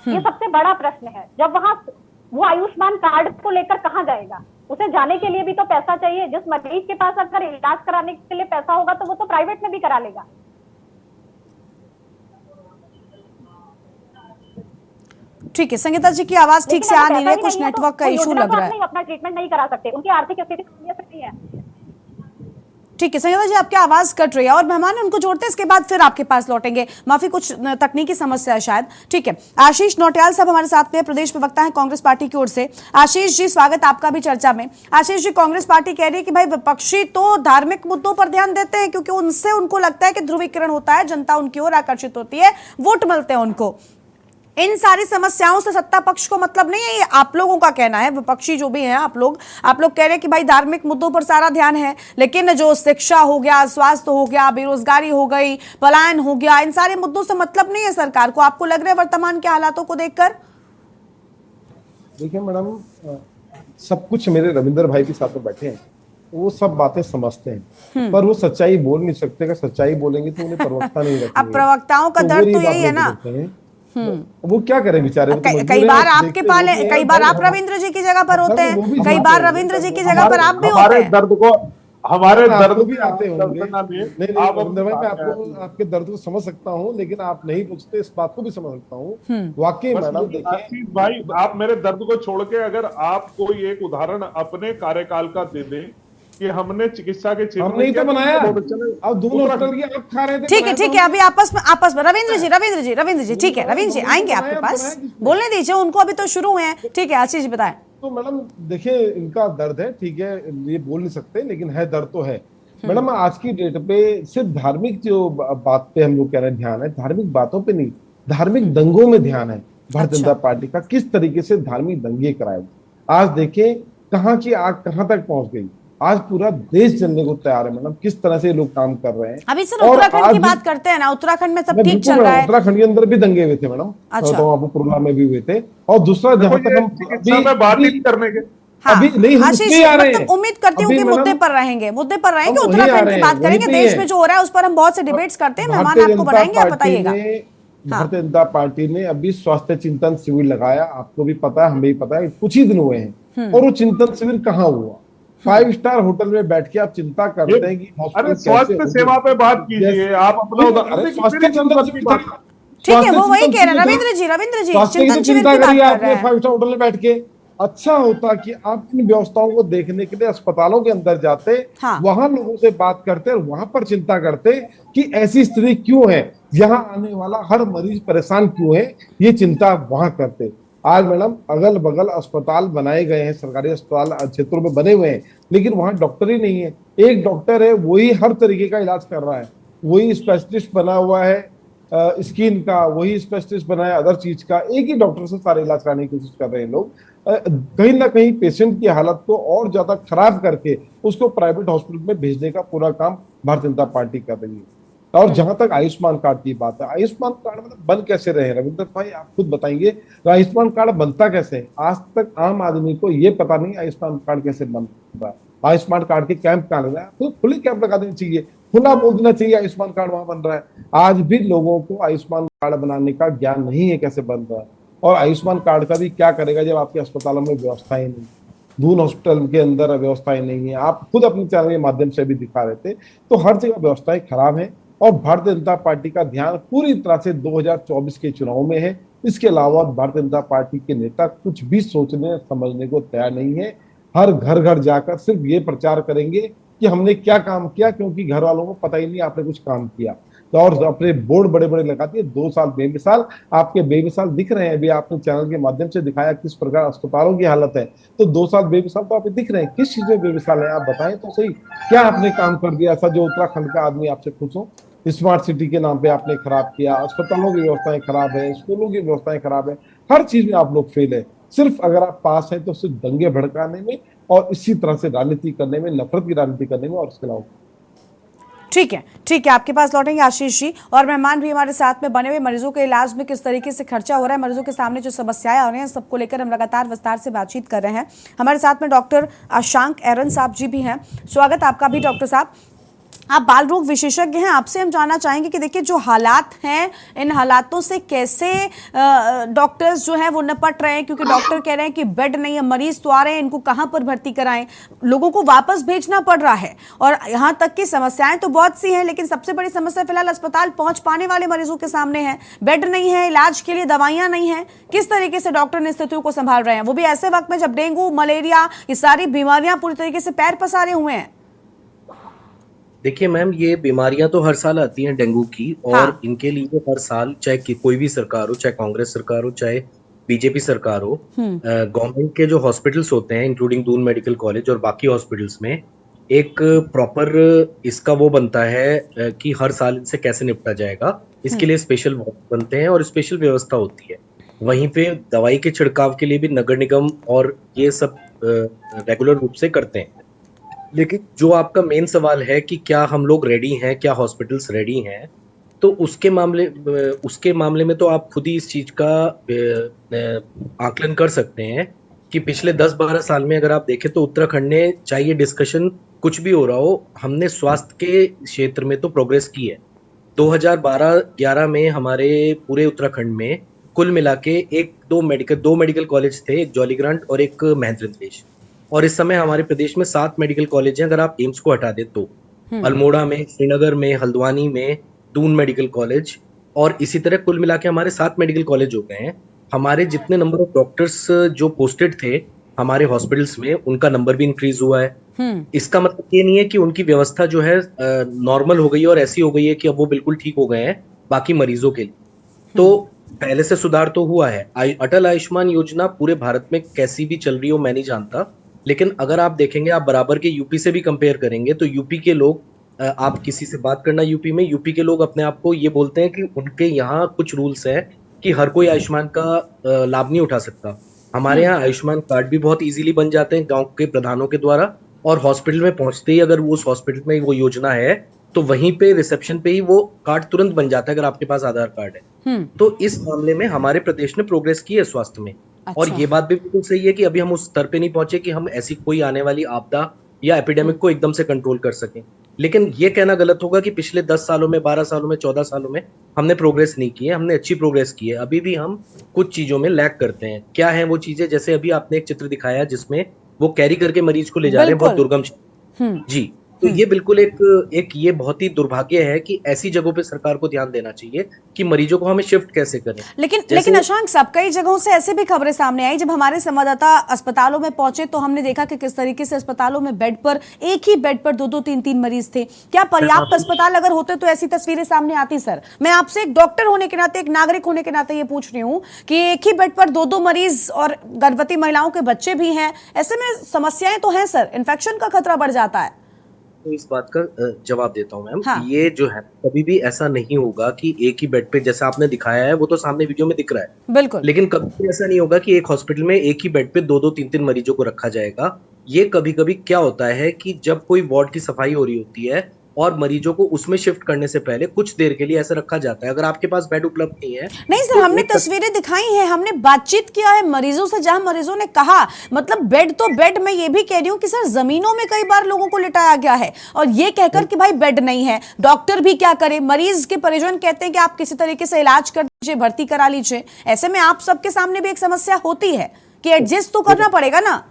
ये सबसे बड़ा प्रश्न है। जब वहां वो आयुष्मान कार्ड को लेकर कहाँ जाएगा? उसे जाने के लिए भी तो पैसा चाहिए। जिस मरीज के पास अगर इलाज कराने के लिए पैसा होगा तो वो तो प्राइवेट में भी करा लेगा। ठीक है, संगीता जी की आवाज ठीक से आ नहीं रही, कुछ नेटवर्क का इशू लग रहा है। अपना ट्रीटमेंट नहीं करा सकते, उनकी आर्थिक स्थिति नहीं है। ठीक है संगीता जी, आपकी आवाज कट रही है और मेहमान उनको जोड़ते हैं, इसके बाद फिर आपके पास लौटेंगे। माफी, कुछ तकनीकी समस्या है शायद। ठीक है, आशीष नौटियाल साहब हमारे साथ में, प्रदेश प्रवक्ता हैं कांग्रेस पार्टी की ओर से। आशीष जी, स्वागत आपका भी चर्चा में। आशीष जी, कांग्रेस पार्टी कह रही है कि भाई विपक्षी तो धार्मिक मुद्दों पर ध्यान देते हैं क्योंकि उनसे उनको लगता है कि ध्रुवीकरण होता है, जनता उनकी ओर आकर्षित होती है, वोट मिलते हैं उनको। इन सारी समस्याओं से सत्ता पक्ष को मतलब नहीं है, ये आप लोगों का कहना है, विपक्षी जो भी हैं आप लोग कह रहे हैं कि भाई धार्मिक मुद्दों पर सारा ध्यान है, लेकिन जो शिक्षा हो गया, स्वास्थ्य हो गया, बेरोजगारी हो गई, पलायन हो गया, इन सारे मुद्दों से मतलब नहीं है सरकार को। आपको लग रहा है वर्तमान के हालातों को देखकर? देखिए मैडम, सब कुछ मेरे रविंद्र भाई के साथ में बैठे हैं, वो सब बातें समझते हैं, पर वो सच्चाई बोल नहीं सकते। अगर सच्चाई बोलेंगे तो उन्हें प्रवक्ता नहीं रखेंगे। अब प्रवक्ताओं का दर्द तो यही है ना। वो क्या करें बेचारे। कई बार आपके पाले, कई बार आप रविंद्र जी की जगह पर होते हैं, कई बार रविंद्र जी की जगह पर आप भी होते हैं। दर्द को हमारे दर्द भी आते होंगे। नहीं आप रविंद्र भाई, मैं आपको आपके दर्द को समझ सकता हूँ, लेकिन आप नहीं पूछते, इस बात को भी समझ सकता हूँ। वाकई मैडम देखिए भाई, आप मेरे दर्द को छोड़ के अगर आप कोई एक उदाहरण अपने कार्यकाल का दे दें कि हमने चिकित्सा के क्षेत्र हमने ही तो बनाया। अब दोनों हॉस्पिटल की आप खा रहे थे। ठीक है अभी आपस में रविंद्र जी ठीक है, रविंद्र जी आएंगे आपके पास, बोलने दीजिए उनको, अभी तो शुरू हुए हैं। ठीक है आशीष जी बताएं। तो मैडम देखिए, इनका दर्द है, ठीक है, ये बोल नहीं सकते, लेकिन है, दर्द तो है। मैडम आज की डेट पे सिर्फ धार्मिक जो बात पे हम लोग कह रहे हैं ध्यान है, धार्मिक बातों पे नहीं, धार्मिक दंगों में ध्यान है भारतीय जनता पार्टी का। किस तरीके से धार्मिक दंगे कराए, आज देखें कहाँ की आग कहाँ तक पहुंच गई। आज पूरा देश जलने को तैयार है मैडम, किस तरह से लोग काम कर रहे हैं। अभी सर उत्तराखंड की बात करते हैं ना, उत्तराखंड में सब ठीक चल रहा है। उत्तराखंड के अंदर भी दंगे हुए थे मैडम, तो आपको कुरुला में भी हुए थे। और दूसरा जहां तक हम बात नहीं करने के अभी नहीं आ रहे हैं, उम्मीद करती हूँ कि मुद्दे पर रहेंगे, उत्तराखंड की बात करेंगे। देश में जो हो रहा है उस पर हम बहुत से डिबेट्स करते हैं, मेहमान आपको बनाएंगे, आप बताइएगा। भारतीय जनता पार्टी ने अभी स्वास्थ्य चिंतन शिविर लगाया, आपको भी पता है, हमें भी पता है, कुछ ही दिन हुए हैं। और वो चिंतन शिविर कहाँ हुआ? 5 स्टार होटल में बैठ के आप चिंता करते हैं कि अरे स्वास्थ्य सेवा पे बात कीजिए आप अपना। ठीक है, वो वही कह रहे हैं रविंद्र जी चिंतन शिविर की बात कर रहे हैं। 5 स्टार होटल में बैठ के अच्छा होता कि आप इन व्यवस्थाओं को देखने के लिए अस्पतालों के अंदर जाते, वहां लोगों से बात करते और वहां पर चिंता करते कि ऐसी स्थिति क्यों है, यहाँ आने वाला हर मरीज परेशान क्यों है, ये चिंता वहां करते। आज मैडम अगल बगल अस्पताल बनाए गए हैं, सरकारी अस्पताल क्षेत्रों में बने हुए हैं, लेकिन वहां डॉक्टर ही नहीं है। एक डॉक्टर है, वही हर तरीके का इलाज कर रहा है, वही स्पेशलिस्ट बना हुआ है स्किन का, वही स्पेशलिस्ट बना है अदर चीज का, एक ही डॉक्टर से सारे इलाज कराने की कोशिश कर रहे हैं लोग। कहीं ना कहीं पेशेंट की हालत को और ज्यादा खराब करके उसको प्राइवेट हॉस्पिटल में भेजने का पूरा काम भारतीय जनता पार्टी कर रही है। और जहां तक आयुष्मान कार्ड की बात है, आयुष्मान कार्ड मतलब बन कैसे रहे हैं रविंद्र भाई, आप खुद बताएंगे, तो आयुष्मान कार्ड बनता कैसे है? आज तक आम आदमी को ये पता नहीं आयुष्मान कार्ड कैसे बन रहा है, आयुष्मान कार्ड के कैंप कहाँ लग रहा है, तो खुले कैंप लगा देना चाहिए, खुला बोल देना चाहिए आयुष्मान कार्ड वहां बन रहा है। आज भी लोगों को आयुष्मान कार्ड बनाने का ज्ञान नहीं है कैसे बन रहा है। और आयुष्मान कार्ड का भी क्या करेगा जब आपके अस्पतालों में व्यवस्थाएं नहीं, दून हॉस्पिटल के अंदर व्यवस्थाएं नहीं है, आप खुद अपने चैनल के माध्यम से भी दिखा रहे थे, तो हर जगह व्यवस्थाएं खराब है। और भारतीय जनता पार्टी का ध्यान पूरी तरह से 2024 के चुनाव में है। इसके अलावा भारतीय जनता पार्टी के नेता कुछ भी सोचने समझने को तैयार नहीं है। हर घर घर जाकर सिर्फ ये प्रचार करेंगे कि हमने क्या काम किया, क्योंकि घर वालों को पता ही नहीं आपने कुछ काम किया। तो और अपने बोर्ड बड़े बड़े लगाती है, 2 साल बेमिसाल, आपके बेमिसाल दिख रहे हैं। अभी आपने चैनल के माध्यम से दिखाया किस प्रकार अस्पतालों की हालत है, तो 2 साल बेमिसाल तो आप दिख रहे हैं। किस चीज में बेमिसाल है आप बताएं तो सही, क्या आपने काम कर दिया ऐसा जो उत्तराखंड का आदमी आपसे खुश हो? स्मार्ट सिटी के नाम पे आपने खराब किया, अस्पतालों की व्यवस्थाएं खराब है, स्कूलों की व्यवस्थाएं खराब है, हर चीज में आप लोग फेल है। सिर्फ अगर आप पास हैं तो सिर्फ दंगे भड़काने में और इसी तरह से राजनीति करने में, नफरत की राजनीति करने में, और इसके अलावा। ठीक है, आपके पास लौटेंगे आशीष जी। और मेहमान भी हमारे साथ में बने हुए, मरीजों के इलाज में किस तरीके से खर्चा हो रहा है, मरीजों के सामने जो समस्याएं आ रही हैं, सबको लेकर हम लगातार विस्तार से बातचीत कर रहे हैं। हमारे साथ में डॉक्टर आशांक एरन साहब जी भी हैं, स्वागत आपका भी डॉक्टर साहब। आप बाल रोग विशेषज्ञ हैं, आपसे हम जानना चाहेंगे कि देखिए जो हालात हैं, इन हालातों से कैसे डॉक्टर्स जो हैं वो निपट रहे हैं, क्योंकि डॉक्टर कह रहे हैं कि बेड नहीं है, मरीज तो आ रहे हैं, इनको कहाँ पर भर्ती कराएं, लोगों को वापस भेजना पड़ रहा है। और यहाँ तक की समस्याएं तो बहुत सी हैं, लेकिन सबसे बड़ी समस्या फिलहाल अस्पताल पहुंच पाने वाले मरीजों के सामने है, बेड नहीं है, इलाज के लिए दवाइयां नहीं है। किस तरीके से डॉक्टर ने स्थितियों को संभाल रहे हैं, वो भी ऐसे वक्त में जब डेंगू, मलेरिया, ये सारी बीमारियां पूरी तरीके से पैर पसारे हुए हैं? देखिए मैम, ये बीमारियां तो हर साल आती हैं डेंगू की, और इनके लिए हर साल चाहे कोई भी सरकार हो, चाहे कांग्रेस सरकार हो, चाहे बीजेपी सरकार हो, गवर्नमेंट के जो हॉस्पिटल्स होते हैं इंक्लूडिंग दून मेडिकल कॉलेज और बाकी हॉस्पिटल्स में एक प्रॉपर इसका वो बनता है कि हर साल इनसे कैसे निपटा जाएगा, इसके लिए स्पेशल वार्ड बनते हैं और स्पेशल व्यवस्था होती है। वहीं पे दवाई के छिड़काव के लिए भी नगर निगम और ये सब रेगुलर रूप से करते हैं। लेकिन जो आपका मेन सवाल है कि क्या हम लोग रेडी हैं, क्या हॉस्पिटल्स रेडी हैं, तो उसके मामले में तो आप खुद ही इस चीज का आकलन कर सकते हैं कि पिछले 10-12 साल में अगर आप देखें तो उत्तराखंड ने, चाहे ये डिस्कशन कुछ भी हो रहा हो, हमने स्वास्थ्य के क्षेत्र में तो प्रोग्रेस की है। 2012-11 में हमारे पूरे उत्तराखंड में कुल मिला के दो मेडिकल कॉलेज थे, एक जॉलीग्रांट और एक महेंद्रदेश। और इस समय हमारे प्रदेश में 7 मेडिकल कॉलेज हैं अगर आप एम्स को हटा दे तो। अल्मोड़ा में, श्रीनगर में, हल्द्वानी में, दून मेडिकल कॉलेज, और इसी तरह कुल मिला के हमारे 7 मेडिकल कॉलेज हो गए हैं। हमारे जितने नंबर ऑफ डॉक्टर्स जो पोस्टेड थे हमारे हॉस्पिटल्स में, उनका नंबर भी इंक्रीज हुआ है। इसका मतलब ये नहीं है कि उनकी व्यवस्था जो है नॉर्मल हो गई है और ऐसी हो गई है कि अब वो बिल्कुल ठीक हो गए हैं बाकी मरीजों के लिए। तो पहले से सुधार तो हुआ है। अटल आयुष्मान योजना पूरे भारत में कैसी भी चल रही हो मैं नहीं जानता, लेकिन अगर आप देखेंगे, आप बराबर के यूपी से भी कंपेयर करेंगे तो यूपी के लोग, आप किसी से बात करना यूपी में, यूपी के लोग अपने आप को ये बोलते हैं कि उनके यहाँ कुछ रूल्स है कि हर कोई आयुष्मान का लाभ नहीं उठा सकता। हमारे यहाँ आयुष्मान कार्ड भी बहुत इजीली बन जाते हैं गांव के प्रधानों के द्वारा, और हॉस्पिटल में पहुंचते ही अगर उस हॉस्पिटल में वो योजना है तो वहीं पे रिसेप्शन पे ही वो कार्ड तुरंत बन जाता है अगर आपके पास आधार कार्ड है। तो इस मामले में हमारे प्रदेश ने प्रोग्रेस की है स्वास्थ्य में। अच्छा। और ये बात भी बिल्कुल सही है कि अभी हम उस स्तर पे नहीं पहुंचे कि हम ऐसी कोई आने वाली आपदा या एपिडेमिक को एकदम से कंट्रोल कर सकें। लेकिन ये कहना गलत होगा कि पिछले 10 सालों में, 12 सालों में, 14 सालों में हमने प्रोग्रेस नहीं की है। हमने अच्छी प्रोग्रेस की है। अभी भी हम कुछ चीजों में लैग करते हैं। क्या है वो चीजें? जैसे अभी आपने एक चित्र दिखाया जिसमें वो कैरी करके मरीज को ले जा रहे हैं बहुत दुर्गम जी। तो ये बिल्कुल एक ये बहुत ही दुर्भाग्य है कि ऐसी जगहों पे सरकार को ध्यान देना चाहिए कि मरीजों को हमें शिफ्ट कैसे करें। लेकिन अशांक साहब, कई जगहों से ऐसे भी खबरें सामने आई, जब हमारे संवाददाता अस्पतालों में पहुंचे तो हमने देखा कि किस तरीके से अस्पतालों में बेड पर, एक ही बेड पर 2-2, 3-3 मरीज थे। क्या पर्याप्त अस्पताल अगर होते तो ऐसी तस्वीरें सामने आती? सर, मैं आपसे एक डॉक्टर होने के नाते, एक नागरिक होने के नाते ये पूछ रही हूँ कि एक ही बेड पर 2-2 मरीज और गर्भवती महिलाओं के बच्चे भी हैं, ऐसे में समस्याएं तो हैं सर, इन्फेक्शन का खतरा बढ़ जाता है। तो इस बात का जवाब देता हूँ मैम। हाँ। ये जो है कभी भी ऐसा नहीं होगा कि एक ही बेड पे, जैसा आपने दिखाया है वो तो सामने वीडियो में दिख रहा है बिल्कुल, लेकिन कभी भी ऐसा नहीं होगा कि एक हॉस्पिटल में एक ही बेड पे 2-2, 3-3 मरीजों को रखा जाएगा। ये कभी कभी क्या होता है कि जब कोई वार्ड की सफाई हो रही होती है और मरीजों को उसमें शिफ्ट करने से पहले कुछ देर के लिए ऐसा रखा जाता है। अगर आपके पास बेड उपलब्ध नहीं है, नहीं सर, हमने तस्वीरें दिखाई हैं, हमने बातचीत किया है मरीजों से, जहां मरीजों ने कहा, मतलब बेड तो बेड, मैं ये भी कह रही हूँ कि सर जमीनों में कई बार लोगों को लिटाया गया है और ये कहकर कि भाई बेड नहीं है। डॉक्टर भी क्या करे, मरीज के परिजन कहते हैं कि आप किसी तरीके से इलाज कर दीजिए, भर्ती करा लीजिए। ऐसे में आप सबके सामने भी एक समस्या होती है कि एडजस्ट तो करना पड़ेगा ना।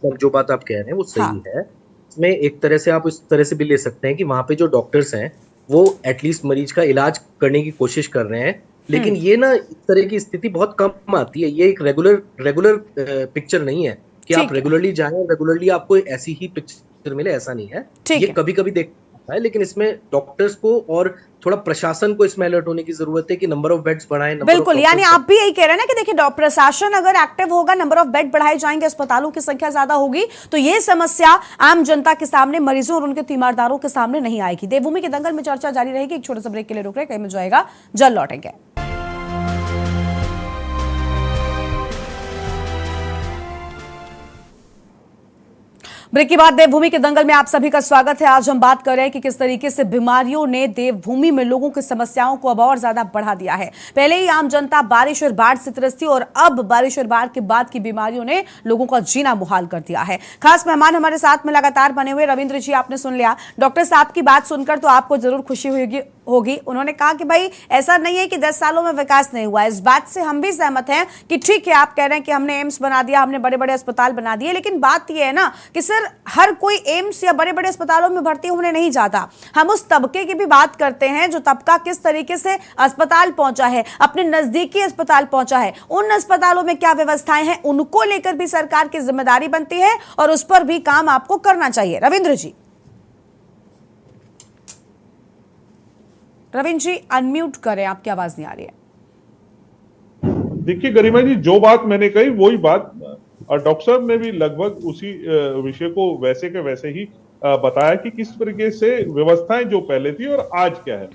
जो बात आप कह रहे हैं वो सही है। में एक तरह से आप इस तरह से भी ले सकते हैं कि वहां पे जो डॉक्टर्स हैं वो एटलीस्ट मरीज का इलाज करने की कोशिश कर रहे हैं, लेकिन ये ना इस तरह की स्थिति बहुत कम आती है। ये एक रेगुलर पिक्चर नहीं है कि आप रेगुलरली जाएं, रेगुलरली आपको ऐसी ही पिक्चर मिले, ऐसा नहीं है। ये कभी कभी देखता है, लेकिन इसमें डॉक्टर्स को और थोड़ा प्रशासन को इसमें अलर्ट होने की जरूरत है कि नंबर ऑफ बेड्स बढ़ाएं। बिल्कुल, यानी आप भी यही कह रहे हैं ना कि देखिए प्रशासन अगर एक्टिव होगा, नंबर ऑफ बेड बढ़ाए जाएंगे, अस्पतालों की संख्या ज्यादा होगी, तो ये समस्या आम जनता के सामने, मरीजों और उनके तीमारदारों के सामने नहीं आएगी। देवभूमि के दंगल में चर्चा जारी रहेगी। एक छोटे से ब्रेक के लिए रुक रहे, कहीं में जाएगा, जल्द लौटेंगे। ब्रेक के बाद देवभूमि के दंगल में आप सभी का स्वागत है। आज हम बात कर रहे हैं कि किस तरीके से बीमारियों ने देवभूमि में लोगों की समस्याओं को अब और ज्यादा बढ़ा दिया है। पहले ही आम जनता बारिश और बाढ़ से त्रस्त थी और अब बारिश और बाढ़ के बाद की बीमारियों ने लोगों का जीना मुहाल कर दिया है। खास मेहमान हमारे साथ में लगातार बने हुए रविंद्र जी, आपने सुन लिया डॉक्टर साहब की बात सुनकर तो आपको जरूर खुशी होगी। उन्होंने कहा कि भाई ऐसा नहीं है कि 10 सालों में विकास नहीं हुआ। इस बात से हम भी सहमत हैं कि ठीक है, आप कह रहे हैं कि हमने एम्स बना दिया, हमने बड़े बड़े अस्पताल बना दिए, लेकिन बात यह है ना कि सर हर कोई एम्स या बड़े बड़े अस्पतालों में भर्ती होने नहीं जाता। हम उस तबके की भी बात करते हैं जो तबका किस तरीके से अस्पताल पहुंचा है, अपने नजदीकी अस्पताल पहुंचा है। उन अस्पतालों में क्या व्यवस्थाएं हैं, उनको लेकर भी सरकार की जिम्मेदारी बनती है और उस पर भी काम आपको करना चाहिए। रविंद्र जी अनम्यूट करें, आपकी आवाज नहीं आ रही है। देखिए गरिमा जी, जो बात मैंने कही वही बात डॉक्टर साहब ने भी लगभग उसी विषय को वैसे के वैसे ही बताया कि किस तरीके से व्यवस्थाएं जो पहले थी और आज क्या है।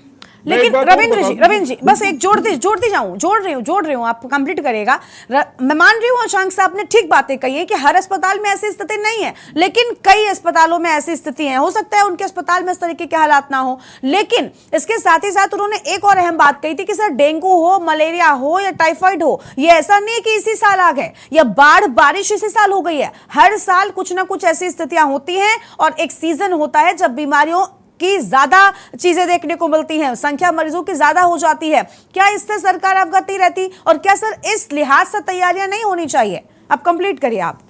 लेकिन रविंद्र जी बस एक जोड़ रही हूँ, आप कंप्लीट करिएगा। मैं मान रही हूँ शशांक साहब ने ठीक बातें कही है कि हर अस्पताल में ऐसी स्थिति नहीं है, लेकिन कई अस्पतालों में ऐसी स्थिति है। हो सकता है उनके अस्पताल में इस तरीके के हालात ना हो, लेकिन इसके साथ ही साथ उन्होंने एक और अहम बात कही थी कि सर डेंगू हो, मलेरिया हो या टाइफाइड हो, ये ऐसा नहीं है कि इसी साल आ गए या बाढ़ बारिश इसी साल हो गई है। हर साल कुछ ना कुछ ऐसी स्थितियां होती हैं और एक सीजन होता है जब बीमारियों की ज्यादा चीजें देखने को मिलती हैं, संख्या मरीजों की ज्यादा हो जाती है। क्या इससे सरकार अवगत नहीं रहती और क्या सर इस लिहाज से तैयारियां नहीं होनी चाहिए? अब कंप्लीट करिए आप।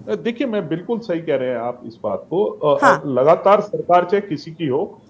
देखिए, मैं बिल्कुल सही कह रहे हैं आप इस बात को। लगातार सरकार चाहे किसी की हो,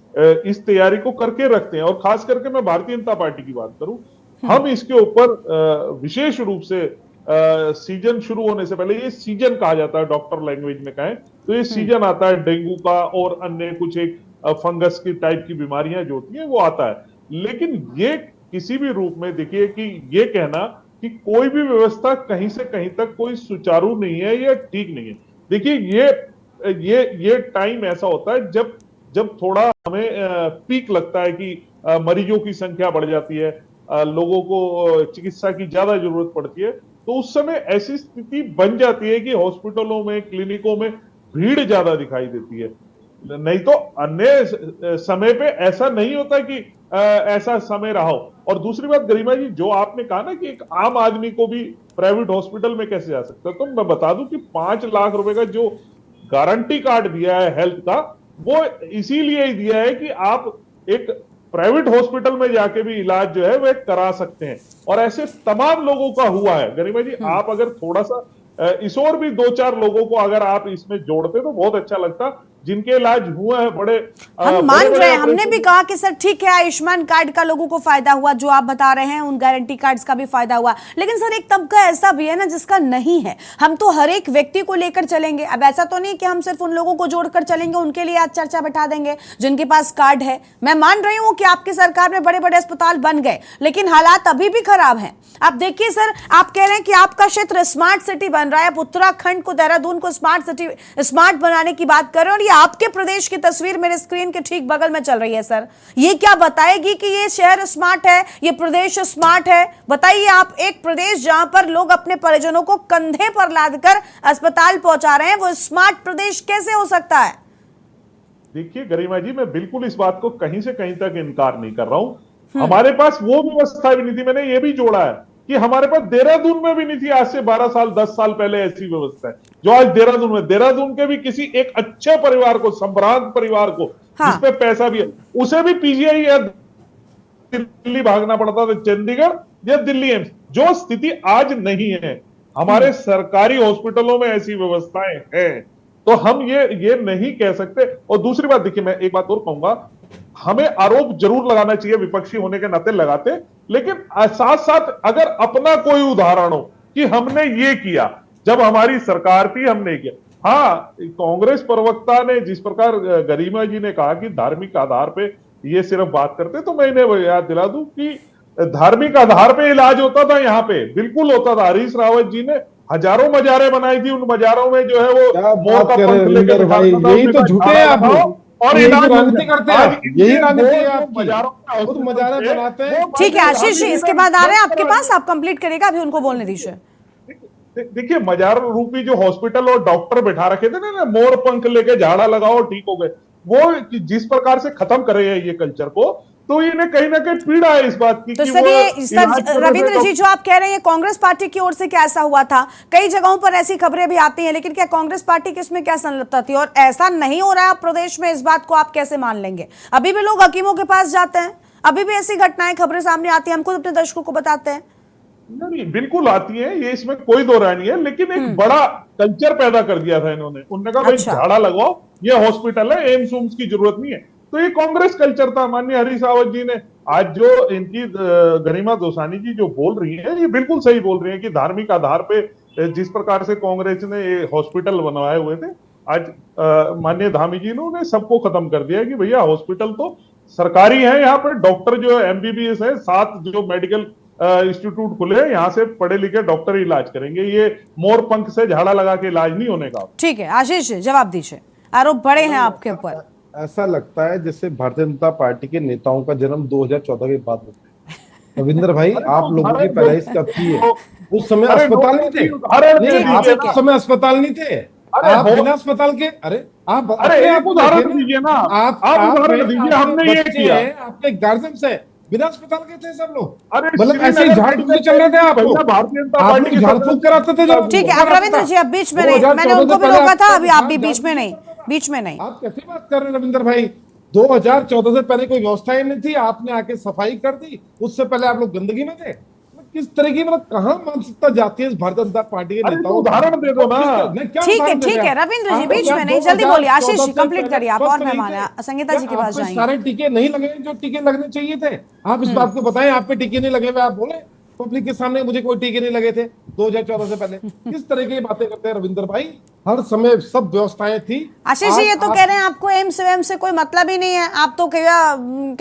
इस तैयारी को करके रखते हैं। और खास करके मैं भारतीय जनता पार्टी की बात करूं, हम इसके ऊपर विशेष रूप से सीजन शुरू होने से पहले, ये सीजन कहा जाता है डॉक्टर लैंग्वेज में कहें तो, ये सीजन आता है डेंगू का और अन्य कुछ एक फंगस की टाइप की बीमारियां जो होती हैं वो आता है। लेकिन ये किसी भी रूप में देखिए कि ये कहना कि कोई भी व्यवस्था कहीं से कहीं तक कोई सुचारू नहीं है या ठीक नहीं है। देखिए ये टाइम ऐसा होता है जब थोड़ा हमें पीक लगता है कि मरीजों की संख्या बढ़ जाती है, लोगों को चिकित्सा की ज्यादा जरूरत पड़ती है, तो उस समय ऐसी स्थिति बन जाती है कि हॉस्पिटलों में, क्लिनिकों में भीड़ ज्यादा दिखाई देती है। नहीं तो अन्य समय पे ऐसा नहीं होता कि ऐसा समय रहा हो। और दूसरी बात गरिमा जी, जो आपने कहा ना कि एक आम आदमी को भी प्राइवेट हॉस्पिटल में कैसे जा सकता है, तो मैं बता दूं कि 5 लाख रुपए का जो गारंटी कार्ड दिया है हेल्थ का, वो इसीलिए ही दिया है कि आप एक प्राइवेट हॉस्पिटल में जाके भी इलाज जो है वह करा सकते हैं। और ऐसे तमाम लोगों का हुआ है। गरिमा जी, आप अगर थोड़ा सा इस और भी 2-4 लोगों को अगर आप इसमें जोड़ते तो बहुत अच्छा लगता, जिनके इलाज हुआ है। बड़े हम मान रहे हैं, हमने भी कहा कि सर ठीक है आयुष्मान कार्ड का लोगों को फायदा हुआ, जो आप बता रहे हैं उन गारंटी कार्ड्स का भी फायदा हुआ, लेकिन सर एक तबका ऐसा भी है ना जिसका नहीं है। हम तो हर एक व्यक्ति को लेकर चलेंगे। अब ऐसा तो नहीं कि हम सिर्फ उन लोगों को जोड़कर चलेंगे, उनके लिए आज चर्चा बैठा देंगे जिनके पास कार्ड है। मैं मान रही हूं कि आपकी सरकार में बड़े बड़े अस्पताल बन गए, लेकिन हालात अभी भी खराब हैं। आप देखिए सर, आप कह रहे हैं कि आपका क्षेत्र स्मार्ट सिटी बन रहा है, आप उत्तराखंड को, देहरादून को स्मार्ट बनाने की बात कर रहे हैं, और ये आपके प्रदेश की तस्वीर मेरे स्क्रीन के ठीक बगल में चल रही है। सर ये क्या बताएगी कि ये शहर स्मार्ट है, ये प्रदेश स्मार्ट है? बताइए आप, एक प्रदेश जहां पर लोग अपने परिजनों को कंधे पर लादकर अस्पताल पहुंचा रहे हैं, वो स्मार्ट प्रदेश कैसे हो सकता है? देखिए गरिमा जी, मैं बिल्कुल इस बात को कहीं से कहीं तक इनकार नहीं कर रहा हूं। हमारे पास वो व्यवस्था भी नहीं थी, मैंने ये भी जोड़ा है कि हमारे पास देहरादून में भी नहीं थी आज से 12 साल 10 साल पहले ऐसी व्यवस्था है जो आज देहरादून के भी किसी एक अच्छे परिवार को, संभ्रांत परिवार को, जिसपे पैसा भी है, उसे भी पीजीआई या दिल्ली भागना पड़ता था, चंडीगढ़ या दिल्ली एम्स। जो स्थिति आज नहीं है, हमारे सरकारी हॉस्पिटलों में ऐसी व्यवस्थाएं हैं, तो हम ये नहीं कह सकते। और दूसरी बात देखिए, मैं एक बात और कहूंगा, हमें आरोप जरूर लगाना चाहिए, विपक्षी होने के नाते लगाते, लेकिन साथ साथ अगर अपना कोई उदाहरण हो कि हमने ये किया, जब हमारी सरकार थी हमने किया। हाँ, कांग्रेस प्रवक्ता ने जिस प्रकार गरिमा जी ने कहा कि धार्मिक आधार पे ये सिर्फ बात करते, तो मैं इन्हें याद दिला दूं कि धार्मिक आधार पे इलाज होता था, यहाँ पे बिल्कुल होता था। हरीश रावत जी ने हजारों मजारे बनाई थी, उन मजारों में जो है वो मोर का पंख लेकर यही तो झूठे हैं आप और राजनीति करते हैं, यही राजनीति है आपकी, खुद मजारे बनाते हैं। ठीक है आशीष जी, इसके बाद आ रहे हैं आपके पास, आप कंप्लीट करिएगा, अभी उनको बोलने दीजिए। देखिए, मजार रूपी जो हॉस्पिटल और डॉक्टर बैठा रखे थे ना, मोर पंख लेके झाड़ा लगाओ ठीक हो गए, वो जिस प्रकार से खत्म कर रहे हैं ये कल्चर को, तो इन्हें कहीं ना कहीं पीड़ा है इस बात की। तो सर ये रविंद्र जी जो आप कह रहे हैं कांग्रेस पार्टी की ओर से क्या ऐसा हुआ था? कई जगहों पर ऐसी खबरें भी आती हैं, लेकिन क्या कांग्रेस पार्टी की इसमें क्या संलिप्तता थी? और ऐसा नहीं हो रहा है प्रदेश में, इस बात को आप कैसे मान लेंगे? अभी भी लोग हकीमों के पास जाते हैं, अभी भी ऐसी घटनाएं, खबरें सामने आती हैं, हम खुद अपने दर्शकों को बताते हैं। नहीं, बिल्कुल आती है, ये इसमें कोई दो राय नहीं है, लेकिन एक बड़ा कल्चर पैदा कर दिया था इन्होंने। उन्होंने कहा भाई झाड़ा लगाओ, ये हॉस्पिटल है, एम्स उम्स की जरूरत नहीं है। तो ये कांग्रेस कल्चर था। माननीय हरीश रावत जी ने आज जो इनकी गरिमा दोसानी जी जो बोल रही है, ये बिल्कुल सही बोल रही है कि धार्मिक आधार पे जिस प्रकार से कांग्रेस ने ये हॉस्पिटल बनवाए हुए थे, आज माननीय धामी जी ने सबको खत्म कर दिया कि भैया हॉस्पिटल तो सरकारी है, यहाँ पर डॉक्टर जो एमबीबीएस है, 7 जो मेडिकल इंस्टीट्यूट खुले हैं, यहाँ से पढ़े लिखे डॉक्टर इलाज करेंगे, ये मोर पंख से झाड़ा लगा के इलाज नहीं होने का। ठीक है आशीष, जवाब दीजिए, आरोप बड़े हैं आपके ऊपर। ऐसा लगता है जैसे भारतीय जनता पार्टी के नेताओं का जन्म 2014 के बाद होता है। रविंद्र भाई, आप लोगों की पैदाइश कब की है? उस समय अस्पताल नहीं थे, नहीं, आप उस समय अस्पताल नहीं थे, आप बिना अस्पताल के, अरे आप उदाहरण दीजिए ना, आप उदाहरण दीजिए। हमने ये किया, आपके गार्जियन से बिना अस्पताल के थे सब लोग, अरे मतलब ऐसे ही झाड़ फूक चल रहे थे आप लोग, भारतीय जनता पार्टी की झाड़ फूक कराते थे जब। ठीक है, अब रविंद्र जी, अब बीच में नहीं, मैंने उनको भी रोका था, अभी आप भी बीच में नहीं, बीच में नहीं। आप कैसी बात कर रहे हैं रविंद्र भाई? 2014 से पहले कोई व्यवस्था ही नहीं थी, आपने आके सफाई कर दी, उससे पहले आप लोग गंदगी में थे। किस तरह की, मतलब कहाँ मानसिकता जाती है इस भारतीय जनता पार्टी के नेताओं? उदाहरण दे दो ना। ठीक है रविंद्र जी, बीच में नहीं, जल्दी बोलिए। आशीष जी कंप्लीट करिए, आप और मेहमान हैं, संगीता जी के पास जाएंगे। सारे टीके नहीं लगे जो टीके लगने चाहिए थे, आप इस बात को बताएं। आप पे टीके नहीं लगे हुए, आप बोले पब्लिक के सामने मुझे कोई टीके नहीं लगे थे 2014 से पहले। किस तरह की बातें करते हैं रविंद्र भाई? हर समय सब व्यवस्थाएं थी। आशीष जी, ये तो कह रहे हैं आपको एम्स से कोई मतलब ही नहीं है, आप तो कह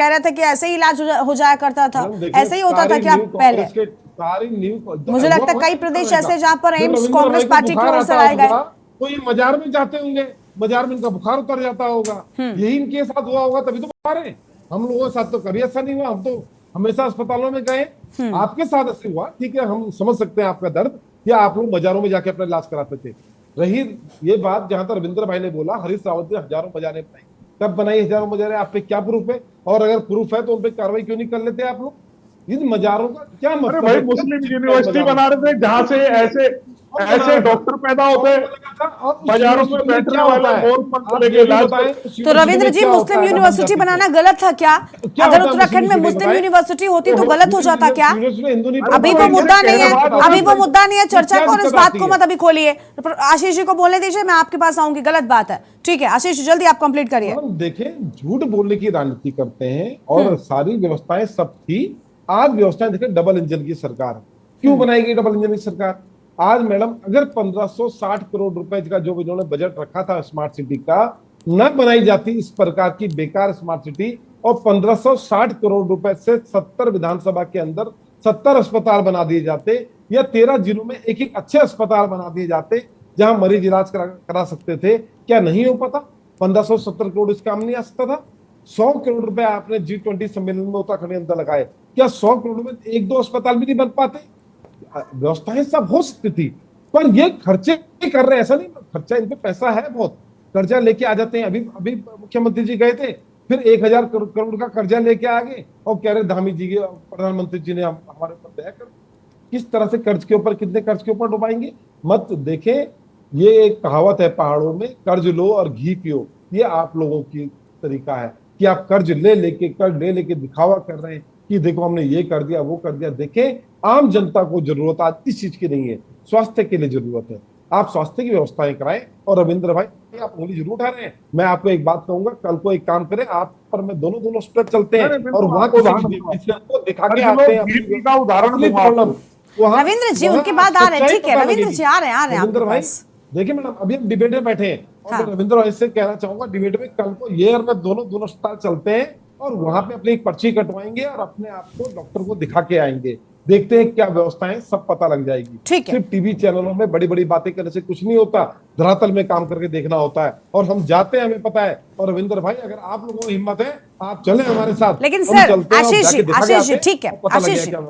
रहे थे कि ऐसे ही इलाज हो जाया करता था, ऐसे ही होता था क्या पहले? मुझे लगता है कई प्रदेश ऐसे जहाँ पर एम्स कांग्रेस पार्टी की ओर से लाए गए। तो ये मजार में जाते होंगे, मजार में इनका बुखार उतर जाता होगा, यही इनके साथ हुआ होगा, तभी तो बुखार है। हम लोगों के साथ तो कभी ऐसा नहीं हुआ, हम तो हमेशा अस्पतालों में गए। आपके साथ ऐसे हुआ, ठीक है, हम समझ सकते हैं आपका दर्द, या आप लोग बाजारों में जाके अपना इलाज कराते थे। रही ये बात जहां तक रविंद्र भाई ने बोला, हरीश रावत ने हजारों बाजारें बनाई, कब बनाई हजारों बाजारें? आप पे क्या प्रूफ है? और अगर प्रूफ है तो उन पे कार्रवाई क्यों नहीं कर लेते आप लोग? इन मजारों का क्या मतलब? भाई मुस्लिम यूनिवर्सिटी बना रहे थे जहां से ऐसे डॉक्टर पैदा होते बाजारों में बैठने वाला तो रविंद्र जी, मुस्लिम यूनिवर्सिटी बनाना गलत था क्या? अगर उत्तराखंड में मुस्लिम यूनिवर्सिटी होती तो गलत हो जाता क्या? अभी वो मुद्दा नहीं है, अभी वो मुद्दा नहीं है चर्चा को, और इस बात को मत अभी खोलिए। आशीष जी को बोलने दीजिए, मैं आपके पास आऊंगी। गलत बात है, ठीक है आशीष जी, जल्दी आप कंप्लीट करिए। देखें, झूठ बोलने की राजनीति करते हैं और सारी व्यवस्थाएं सब थी। आज व्यवस्थाएं देखें, डबल इंजन की सरकार क्यों बनाई गई? डबल इंजन की सरकार आज मैडम, अगर 1560 करोड़ रुपए का जो इन्होंने बजट रखा था स्मार्ट सिटी का, न बनाई जाती इस प्रकार की बेकार स्मार्ट सिटी, और 1560 करोड़ रुपए से 70 विधानसभा के अंदर 70 अस्पताल बना दिए जाते, या 13 जिलों में एक एक अच्छे अस्पताल बना दिए जाते जहां मरीज इलाज करा सकते थे, क्या नहीं हो पाता? 1570 करोड़ इस काम नहीं आ सकता था? 100 करोड़ रुपए आपने G20 सम्मेलन में उत्तराखंड के अंदर लगाए, क्या 100 करोड़ में एक दो अस्पताल भी नहीं बन पाते? व्यवस्थाएं सब हो सकती थी, पर ये खर्चे कर रहे हैं, ऐसा नहीं, खर्चा इन पे पैसा है बहुत, कर्जा लेके आ जाते हैं। अभी मुख्यमंत्री जी गए थे, फिर 1000 करोड़ का कर्जा लेके आ गए और कह रहे धामी जी के प्रधानमंत्री जी ने हमारे ऊपर दया कर। किस तरह से कर्ज के ऊपर, कितने कर्ज के ऊपर डुबाएंगे? मत देखें, ये एक कहावत है पहाड़ों में, कर्ज लो और घी पियो। ये आप लोगों की तरीका है कि आप कर्ज ले लेके दिखावा कर रहे हैं कि देखो हमने ये कर दिया, वो कर दिया। देखें, आम जनता को जरूरत आज इस चीज की नहीं है, स्वास्थ्य के लिए जरूरत है। आप स्वास्थ्य की व्यवस्थाएं कराएं। और रविंद्र भाई, आप उंगली जरूर उठा रहे हैं। मैं आपको एक बात कहूंगा, कल को एक काम करें, आप पर मैं दोनों हॉस्पिटल चलते हैं और वहां को दिखा के आते हैं। उदाहरण रविंद्र जी, उनकी बात आ रही है, ठीक है रविंद्र जी, आ रहे हैं रविंद्र भाई। देखिए मैडम, अभी हम डिबेट में बैठे हैं और रविंद्र भाई से कहना चाहूंगा, डिबेट में कल को ये और मैं दोनों अस्पताल चलते हैं और वहां पे अपनी एक पर्ची कटवाएंगे और अपने आप को डॉक्टर को दिखा के आएंगे। देखते हैं क्या व्यवस्थाएं, सब पता लग जाएगी। ठीक है, सिर्फ टीवी चैनलों में बड़ी बड़ी बातें करने से कुछ नहीं होता, धरातल में काम करके देखना होता है। और हम जाते हैं, हमें पता है। और रविंद्र भाई, अगर आप लोगों को हिम्मत है, आप चले हमारे साथ। लेकिन सर आशीष जी, ठीक है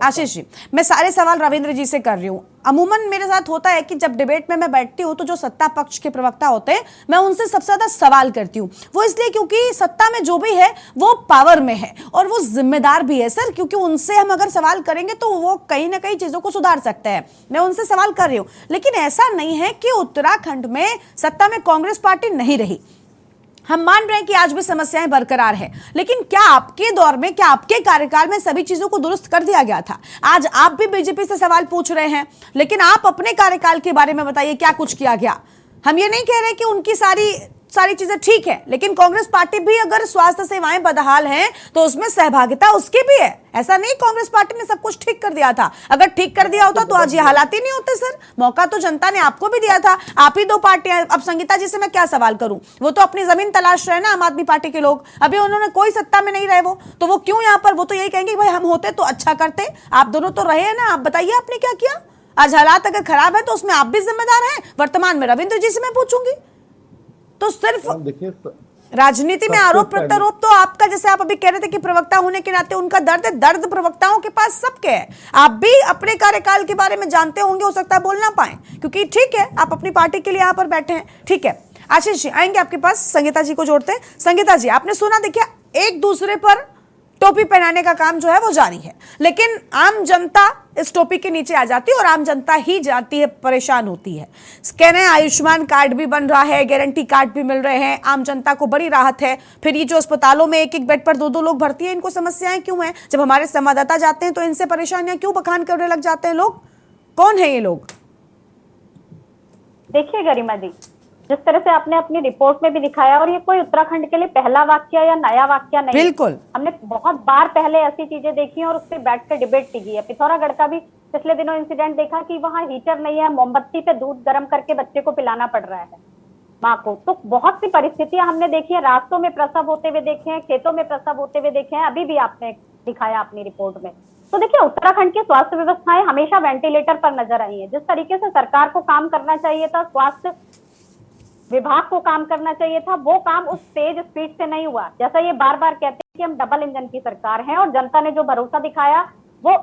आशीष जी, मैं सारे सवाल रविंद्र जी से कर रही हूँ। अमूमन मेरे साथ होता है कि जब डिबेट में मैं बैठती हूँ तो जो सत्ता पक्ष के प्रवक्ता होते हैं, मैं उनसे सबसे ज्यादा सवाल करती हूँ। वो इसलिए क्योंकि सत्ता में जो भी है वो पावर में है और वो जिम्मेदार भी है सर, क्योंकि उनसे हम अगर सवाल करेंगे तो वो कहीं ना कहीं चीजों को सुधार सकते हैं। मैं उनसे सवाल कर रही हूँ, लेकिन ऐसा नहीं है कि उत्तराखंड में सत्ता में कांग्रेस पार्टी नहीं रही। हम मान रहे हैं कि आज भी समस्याएं बरकरार हैं, लेकिन क्या आपके दौर में, क्या आपके कार्यकाल में सभी चीजों को दुरुस्त कर दिया गया था? आज आप भी बीजेपी से सवाल पूछ रहे हैं, लेकिन आप अपने कार्यकाल के बारे में बताइए, क्या कुछ किया गया? हम ये नहीं कह रहे कि उनकी सारी चीजें ठीक है, लेकिन कांग्रेस पार्टी भी अगर स्वास्थ्य सेवाएं बदहाल हैं तो उसमें सहभागिता उसकी भी है। ऐसा नहीं कांग्रेस पार्टी ने सब कुछ ठीक कर दिया था। अगर ठीक कर दिया होता तो आज ये हालात ही नहीं होते सर। मौका तो जनता ने आपको भी दिया था, आप ही दो पार्टियां। अब संगीता जी से मैं क्या सवाल करूं, वो तो अपनी जमीन तलाश रहे ना, आम आदमी पार्टी के लोग। अभी उन्होंने कोई सत्ता में नहीं रहे, वो क्यों यहाँ पर? वो तो यही कहेंगे भाई हम होते तो अच्छा करते। आप दोनों तो रहे हैं ना, आप बताइए आपने क्या किया? आज हालात अगर खराब है तो उसमें आप भी जिम्मेदार हैं। वर्तमान में रविंद्र जी से मैं पूछूंगी तो सिर्फ देखिए राजनीति में सबसे आरोप पहले- प्रत्यारोप तो आपका, जैसे आप अभी कह रहे थे कि प्रवक्ता होने के नाते उनका दर्द है, दर्द प्रवक्ताओं के पास सबके है। आप भी अपने कार्यकाल के बारे में जानते होंगे, हो सकता है बोल ना पाए, क्योंकि ठीक है आप अपनी पार्टी के लिए यहाँ पर बैठे हैं। ठीक है आशीष जी, आएंगे आपके पास, संगीता जी को जोड़ते हैं। संगीता जी, आपने सुना, देखिए एक दूसरे पर टोपी पहनाने का काम जो है वो जारी है, लेकिन आम जनता इस टोपी के नीचे आ जाती है और आम जनता ही जाती है, परेशान होती है। कह रहे हैं आयुष्मान कार्ड भी बन रहा है, गारंटी कार्ड भी मिल रहे हैं, आम जनता को बड़ी राहत है। फिर ये जो अस्पतालों में एक एक बेड पर 2-2 लोग भर्ती है, इनको समस्याएं क्यों हैं? जब हमारे संवाददाता जाते हैं तो इनसे परेशानियां क्यों बखान करने लग जाते हैं लोग? कौन है ये लोग? देखिए गरिमा जी, जिस तरह से आपने अपनी रिपोर्ट में भी दिखाया, और ये कोई उत्तराखंड के लिए पहला वाक्य या नया वाक्य नहीं है। बिल्कुल, हमने बहुत बार पहले ऐसी चीजें देखी और उस पर बैठ कर डिबेट की है। पिथौरागढ़ का भी पिछले दिनों इंसिडेंट देखा कि वहाँ हीटर नहीं है, मोमबत्ती पे दूध गर्म करके बच्चे को पिलाना पड़ रहा है माँ को। तो बहुत सी परिस्थितियां हमने देखी है, रास्तों में प्रसव होते हुए देखे हैं, खेतों में प्रसव होते हुए देखे हैं, अभी भी आपने दिखाया अपनी रिपोर्ट में। तो देखिए उत्तराखंड की स्वास्थ्य व्यवस्थाएं हमेशा वेंटिलेटर पर नजर आई है। जिस तरीके से सरकार को काम करना चाहिए था, स्वास्थ्य विभाग को काम करना चाहिए था, वो काम उस तेज स्पीड से नहीं हुआ। जैसा ये बार बार कहते हैं कि हम डबल इंजन की सरकार है, और जनता ने जो भरोसा दिखाया, वो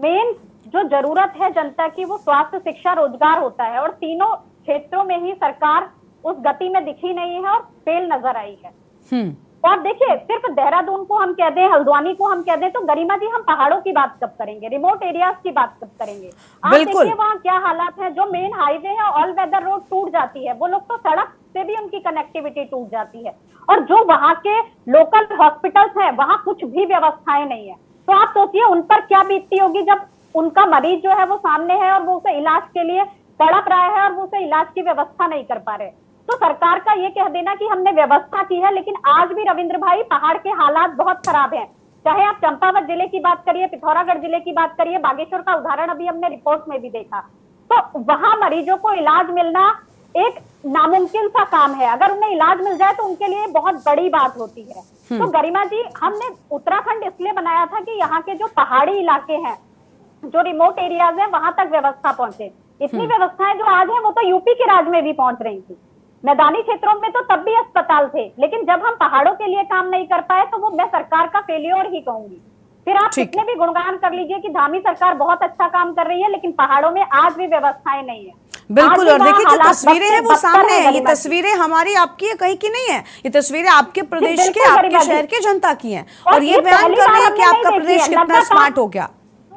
मेन जो जरूरत है जनता की, वो स्वास्थ्य, शिक्षा, रोजगार होता है, और तीनों क्षेत्रों में ही सरकार उस गति में दिखी नहीं है और फेल नजर आई है। और देखिए सिर्फ देहरादून को हम कह दें, हल्द्वानी को हम कह दें, तो गरिमा जी हम पहाड़ों की बात कब करेंगे, रिमोट एरियाज की बात कब करेंगे? आप देखिए वहाँ क्या हालात है। जो मेन हाईवे है, ऑल वेदर रोड टूट जाती है, वो लोग तो सड़क से भी उनकी कनेक्टिविटी टूट जाती है, और जो वहाँ के लोकल हॉस्पिटल्स हैं वहाँ कुछ भी व्यवस्थाएं नहीं है। तो आप सोचिए उन पर क्या बीतती होगी जब उनका मरीज जो है वो सामने है और वो उसे इलाज के लिए तड़प रहा है और वो उसे इलाज की व्यवस्था नहीं कर पा रहे। तो सरकार का ये कह देना कि हमने व्यवस्था की है, लेकिन आज भी रविंद्र भाई पहाड़ के हालात बहुत खराब हैं। चाहे आप चंपावत जिले की बात करिए, पिथौरागढ़ जिले की बात करिए, बागेश्वर का उदाहरण अभी हमने रिपोर्ट में भी देखा, तो वहां मरीजों को इलाज मिलना एक नामुमकिन सा काम है। अगर उन्हें इलाज मिल जाए तो उनके लिए बहुत बड़ी बात होती है। तो गरिमा जी, हमने उत्तराखंड इसलिए बनाया था कि यहाँ के जो पहाड़ी इलाके हैं, जो रिमोट एरियाज हैं, वहां तक व्यवस्था पहुंचे। इतनी व्यवस्थाएं जो आज है वो तो यूपी के राज में भी पहुंच रही थी। मैदानी क्षेत्रों में तो तब भी अस्पताल थे, लेकिन जब हम पहाड़ों के लिए काम नहीं कर पाए तो वो मैं सरकार का फेलियर ही कहूंगी। फिर आप कितने भी गुणगान कर लीजिए कि धामी सरकार बहुत अच्छा काम कर रही है, लेकिन पहाड़ों में आज भी व्यवस्थाएं नहीं है। बिल्कुल, और देखिए जो तस्वीरें हैं वो सामने है, ये तस्वीरें हमारी आपकी है, कहीं की नहीं है। ये तस्वीरें आपके प्रदेश के, आपके शहर के जनता की हैं, और ये बयान कर रहे हैं कि आपका प्रदेश कितना स्मार्ट हो गया।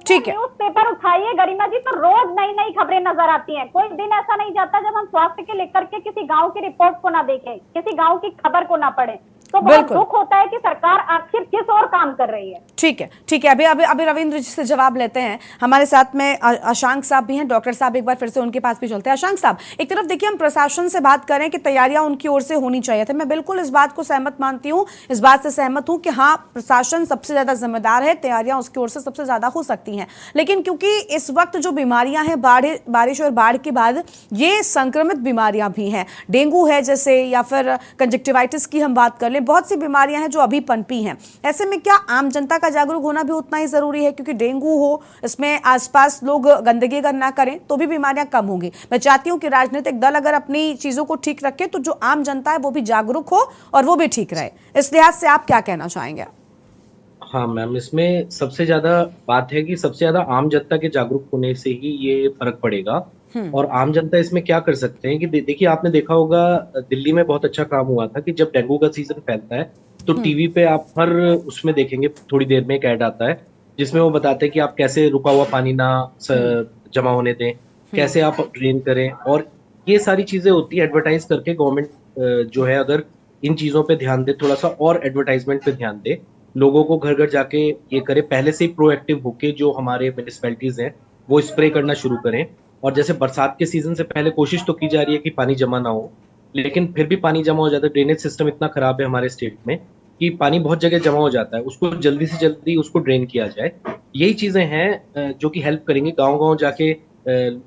ठीक है, न्यूज पेपर उठाइए गरिमा जी, तो रोज नई नई खबरें नजर आती हैं। कोई दिन ऐसा नहीं जाता जब हम स्वास्थ्य के लेकर के किसी गांव की रिपोर्ट को ना देखें, किसी गांव की खबर को ना पढ़ें। तो बहुत दुख होता है कि सरकार आखिर किस और काम कर रही है। ठीक है, ठीक है, अभी रविंद्र जी से जवाब लेते हैं। हमारे साथ में अशांक साहब भी हैं, डॉक्टर साहब, एक बार फिर से उनके पास भी चलते हैं। अशांक साहब, एक तरफ देखिए हम प्रशासन से बात करें कि तैयारियां उनकी ओर से होनी चाहिए थे, मैं बिल्कुल इस बात को सहमत मानती हूँ, इस बात से सहमत हूँ कि हाँ प्रशासन सबसे ज्यादा जिम्मेदार है, तैयारियां उसकी ओर से सबसे ज्यादा हो सकती हैं। लेकिन क्योंकि इस वक्त जो बीमारियां हैं, बारिश और बाढ़ के बाद ये संक्रमित बीमारियां भी हैं, डेंगू है जैसे, या फिर कंजक्टिवाइटिस की हम बात कर लें, बहुत सी बीमारियां हैं जो अभी पनपी हैं। ऐसे में क्या आम जनता का जागरूक होना भी उतना ही जरूरी है? क्योंकि डेंगू हो, इसमें आसपास लोग गंदगी अगर ना करें तो भी बीमारियां कम होंगी। मैं चाहती हूं कि राजनीतिक दल अगर अपनी चीजों को ठीक रखे तो जो आम जनता है वो भी जागरूक हो और वो भी ठीक रहे। इस लिहाज से आप क्या कहना चाहेंगे? हाँ मैम, इसमें सबसे ज्यादा बात है कि सबसे ज्यादा आम जनता के जागरूक होने से ही ये फर्क पड़ेगा। और आम जनता इसमें क्या कर सकते हैं कि देखिए आपने देखा होगा दिल्ली में बहुत अच्छा काम हुआ था कि जब डेंगू का सीजन फैलता है तो टीवी पे आप हर उसमें देखेंगे थोड़ी देर में एक ऐड आता है जिसमें वो बताते हैं कि आप कैसे रुका हुआ पानी ना जमा होने दें, कैसे आप ड्रेन करें, और ये सारी चीजें होती है एडवर्टाइज करके। गवर्नमेंट जो है अगर इन चीजों पे ध्यान दे, थोड़ा सा और एडवर्टाइजमेंट पे ध्यान दे, लोगों को घर घर जाके ये करे, पहले से ही प्रोएक्टिव होके जो हमारे म्यूनिसिपैलिटीज हैं वो स्प्रे करना शुरू करें। और जैसे बरसात के सीजन से पहले कोशिश तो की जा रही है कि पानी जमा ना हो, लेकिन फिर भी पानी जमा हो जाता है। ड्रेनेज सिस्टम इतना खराब है हमारे स्टेट में कि पानी बहुत जगह जमा हो जाता है, उसको जल्दी से जल्दी उसको ड्रेन किया जाए। यही चीजें हैं जो कि हेल्प करेंगी। गांव-गांव जाके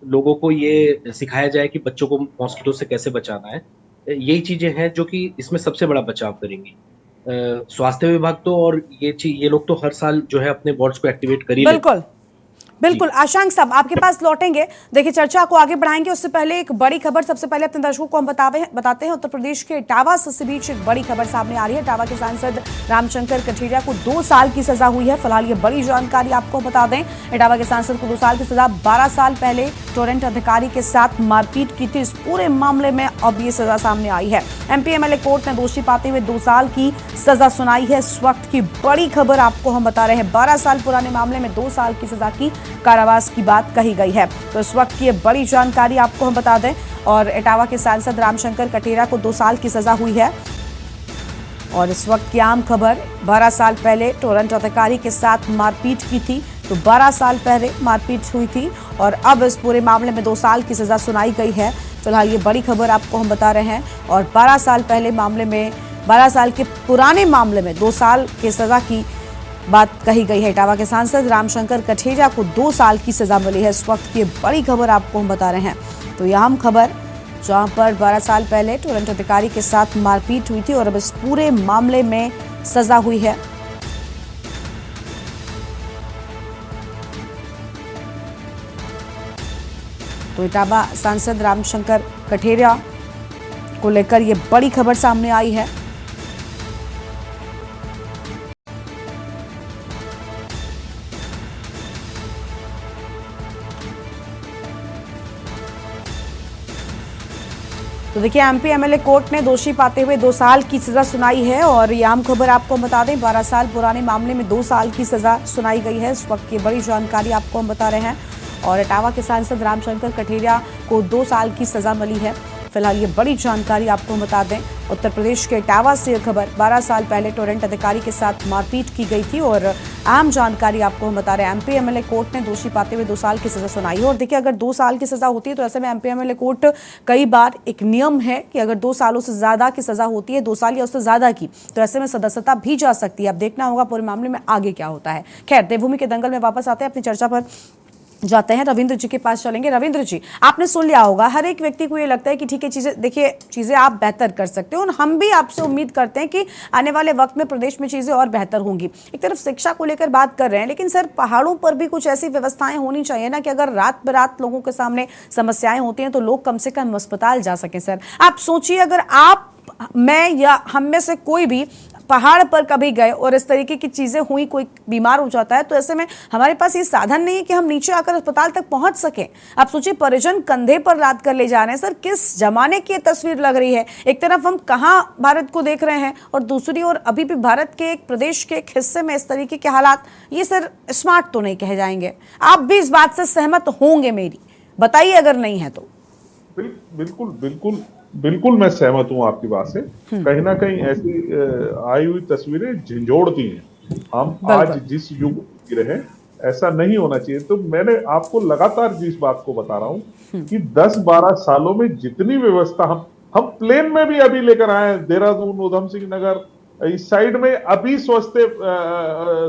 लोगों को ये सिखाया जाए कि बच्चों को मॉस्किटो से कैसे बचाना है। यही चीजें हैं जो कि इसमें सबसे बड़ा बचाव करेंगी। स्वास्थ्य विभाग तो और ये लोग तो हर साल जो है अपने वार्ड्स को एक्टिवेट कर ही बिल्कुल बिल्कुल आशंक साहब आपके पास लौटेंगे। देखिए चर्चा को आगे बढ़ाएंगे, उससे पहले एक बड़ी खबर सबसे पहले अपने दर्शकों को हम बताते हैं। उत्तर प्रदेश के इटावा से बीच एक बड़ी खबर सामने आ रही है। इटावा के सांसद रामशंकर कठेरिया को 2 साल की सजा हुई है। फिलहाल ये बड़ी जानकारी आपको बता दें, इटावा के सांसद को 2 साल की सजा, 12 साल पहले टोरेंट अधिकारी के साथ मारपीट की थी। इस पूरे मामले में अब ये सजा सामने आई है। एमपी एमएलए कोर्ट ने दोषी पाते हुए 2 साल की सजा सुनाई है। इस वक्त की बड़ी खबर आपको हम बता रहे हैं। 12 साल पुराने मामले में 2 साल की सजा की कारावास की बात कही गई है। तो इस वक्त की ये बड़ी जानकारी आपको हम बता दें। और इटावा के सांसद रामशंकर कठेरिया को 2 साल की सजा हुई है। और इस वक्त की आम खबर, 12 साल पहले टोरेंट अधिकारी के साथ मारपीट की थी। तो 12 साल पहले मारपीट हुई थी और अब इस पूरे मामले में 2 साल की सजा सुनाई गई है। फिलहाल ये बड़ी खबर आपको हम बता रहे हैं। और 12 साल पहले मामले में, 12 साल के पुराने मामले में 2 साल की सजा की बात कही गई है। इटावा के सांसद रामशंकर कठेरिया को 2 साल की सजा मिली है। इस वक्त की बड़ी खबर आपको हम बता रहे हैं। तो यह अहम खबर, जहां पर 12 साल पहले टोरेंट अधिकारी के साथ मारपीट हुई थी और अब इस पूरे मामले में सजा हुई है। तो इटावा सांसद रामशंकर कठेरिया को लेकर यह बड़ी खबर सामने आई है। तो देखिए एमपी एमएलए कोर्ट ने दोषी पाते हुए 2 साल की सजा सुनाई है। और ये आम खबर आपको बता दें, 12 साल पुराने मामले में 2 साल की सजा सुनाई गई है। इस वक्त की बड़ी जानकारी आपको हम बता रहे हैं। और इटावा के सांसद रामशंकर कठेरिया को 2 साल की सजा मिली है। फिलहाल ये बड़ी जानकारी आपको बता दें, उत्तर प्रदेश के इटावा से खबर, 12 साल पहले टोरेंट अधिकारी के साथ मारपीट की गई थी। और अहम जानकारी आपको हम बता रहे हैं, एमपी एमएलए कोर्ट ने दोषी पाते हुए 2 साल की सजा सुनाई है। और देखिए अगर 2 साल की सजा होती है तो ऐसे में एमपी एमएलए कोर्ट, कई बार एक नियम है कि अगर 2 सालों से ज्यादा की सजा होती है, 2 साल या उससे ज्यादा की, तो ऐसे में सदस्यता भी जा सकती है। अब देखना होगा पूरे मामले में आगे क्या होता है। खैर, देवभूमि के दंगल में वापस आते हैं, अपनी चर्चा पर जाते हैं। रविंद्र जी के पास चलेंगे। रविंद्र जी, आपने सुन लिया होगा, हर एक व्यक्ति को ये लगता है कि ठीक है चीजें, देखिए चीजें आप बेहतर कर सकते हो और हम भी आपसे उम्मीद करते हैं कि आने वाले वक्त में प्रदेश में चीजें और बेहतर होंगी। एक तरफ शिक्षा को लेकर बात कर रहे हैं, लेकिन सर पहाड़ों पर भी कुछ ऐसी व्यवस्थाएं होनी चाहिए ना कि अगर रात बरात लोगों के सामने समस्याएं होती हैं तो लोग कम से कम अस्पताल जा सकें। सर आप सोचिए, अगर आप, मैं या हम में से कोई भी पहाड़ पर कभी गए और इस तरीके की चीजें हुई, कोई बीमार हो जाता है, तो ऐसे में हमारे पास ये साधन नहीं है कि हम नीचे आकर अस्पताल तक पहुंच सकें। आप सोचिए, परिजन कंधे पर लाद कर ले जा रहे हैं। सर किस जमाने की तस्वीर लग रही है। एक तरफ हम कहां भारत को देख रहे हैं और दूसरी ओर अभी भी भारत के एक प्रदेश के एक हिस्से में इस तरीके के हालात, ये सर स्मार्ट तो नहीं कहे जाएंगे। आप भी इस बात से सहमत होंगे, मेरी बताइए अगर नहीं है तो। बिल्कुल बिल्कुल बिल्कुल मैं सहमत हूं आपकी बात से। कहीं ना कहीं ऐसी आई हुई तस्वीरें झंझोड़ती हैं। हम आज जिस युग में जी रहे हैं, ऐसा नहीं होना चाहिए। तो मैंने आपको लगातार जिस बात को बता रहा हूं कि 10-12 सालों में जितनी व्यवस्था हम प्लेन में भी अभी लेकर आए हैं, देहरादून, उधम सिंह नगर, इस साइड में अभी स्वास्थ्य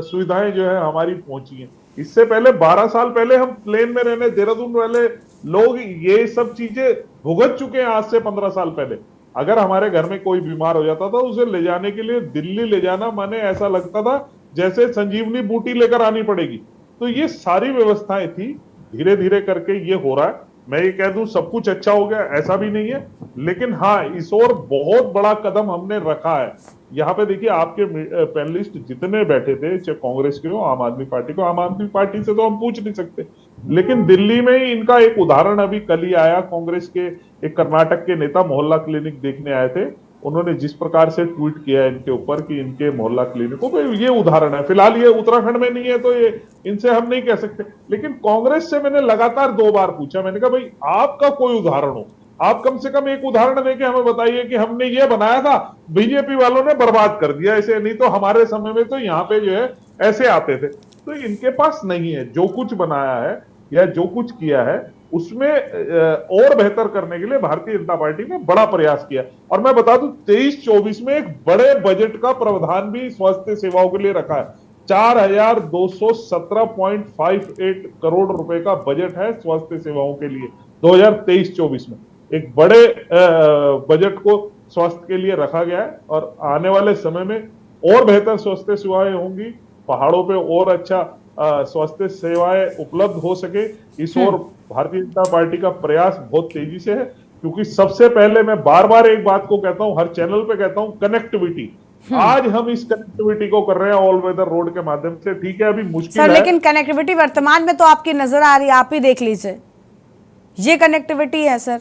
सुविधाएं जो है हमारी पहुंची हैं। इससे पहले 12 साल पहले हम प्लेन में रहने, देहरादून वाले लोग ये सब चीजें भुगत चुके हैं। आज से 15 साल पहले अगर हमारे घर में कोई बीमार हो जाता था, उसे ले जाने के लिए दिल्ली ले जाना माने ऐसा लगता था जैसे संजीवनी बूटी लेकर आनी पड़ेगी। तो ये सारी व्यवस्थाएं थी, धीरे धीरे करके ये हो रहा है। मैं ये कह दूं सब कुछ अच्छा हो गया, ऐसा भी नहीं है, लेकिन हाँ इस ओर बहुत बड़ा कदम हमने रखा है। यहाँ पे देखिए, आपके पैनलिस्ट जितने बैठे थे, चाहे कांग्रेस के हो, आम आदमी पार्टी को, आम आदमी पार्टी से तो हम पूछ नहीं सकते, लेकिन दिल्ली में ही इनका एक उदाहरण अभी कल ही आया। कांग्रेस के एक कर्नाटक के नेता मोहल्ला क्लिनिक देखने आए थे, उन्होंने जिस प्रकार से ट्वीट किया इनके ऊपर कि इनके मोहल्ला क्लिनिकों पे, ये उदाहरण है। फिलहाल ये उत्तराखंड में नहीं है तो ये इनसे हम नहीं कह सकते, लेकिन कांग्रेस से मैंने लगातार 2 बार पूछा, मैंने कहा भाई आपका कोई उदाहरण हो, आप कम से कम एक उदाहरण देके हमें बताइए कि हमने ये बनाया था, बीजेपी वालों ने बर्बाद कर दिया इसे, नहीं तो हमारे समय में तो यहाँ पे जो है ऐसे आते थे। तो इनके पास नहीं है। जो कुछ बनाया है या जो कुछ किया है उसमें और बेहतर करने के लिए भारतीय जनता पार्टी ने बड़ा प्रयास किया। और मैं बता दूं 23-24 में एक बड़े बजट का प्रावधान भी स्वास्थ्य सेवाओं के लिए रखा है। 4217.58 करोड़ रुपए का बजट है स्वास्थ्य सेवाओं के लिए 2023-24 में। एक बड़े बजट को स्वास्थ्य के लिए रखा गया है और आने वाले समय में और बेहतर स्वास्थ्य सेवाएं होंगी, पहाड़ों पे और अच्छा स्वास्थ्य सेवाएं उपलब्ध हो सके, इस ओर भारतीय जनता पार्टी का प्रयास बहुत तेजी से है। क्योंकि सबसे पहले मैं बार बार एक बात को कहता हूं, हर चैनल पे कहता हूं, कनेक्टिविटी। आज हम इस कनेक्टिविटी को कर रहे हैं ऑल वेदर रोड के माध्यम से। ठीक है, अभी मुश्किल सर, है लेकिन कनेक्टिविटी वर्तमान में तो आपकी नजर आ रही है, आप ही देख लीजिए, ये कनेक्टिविटी है सर।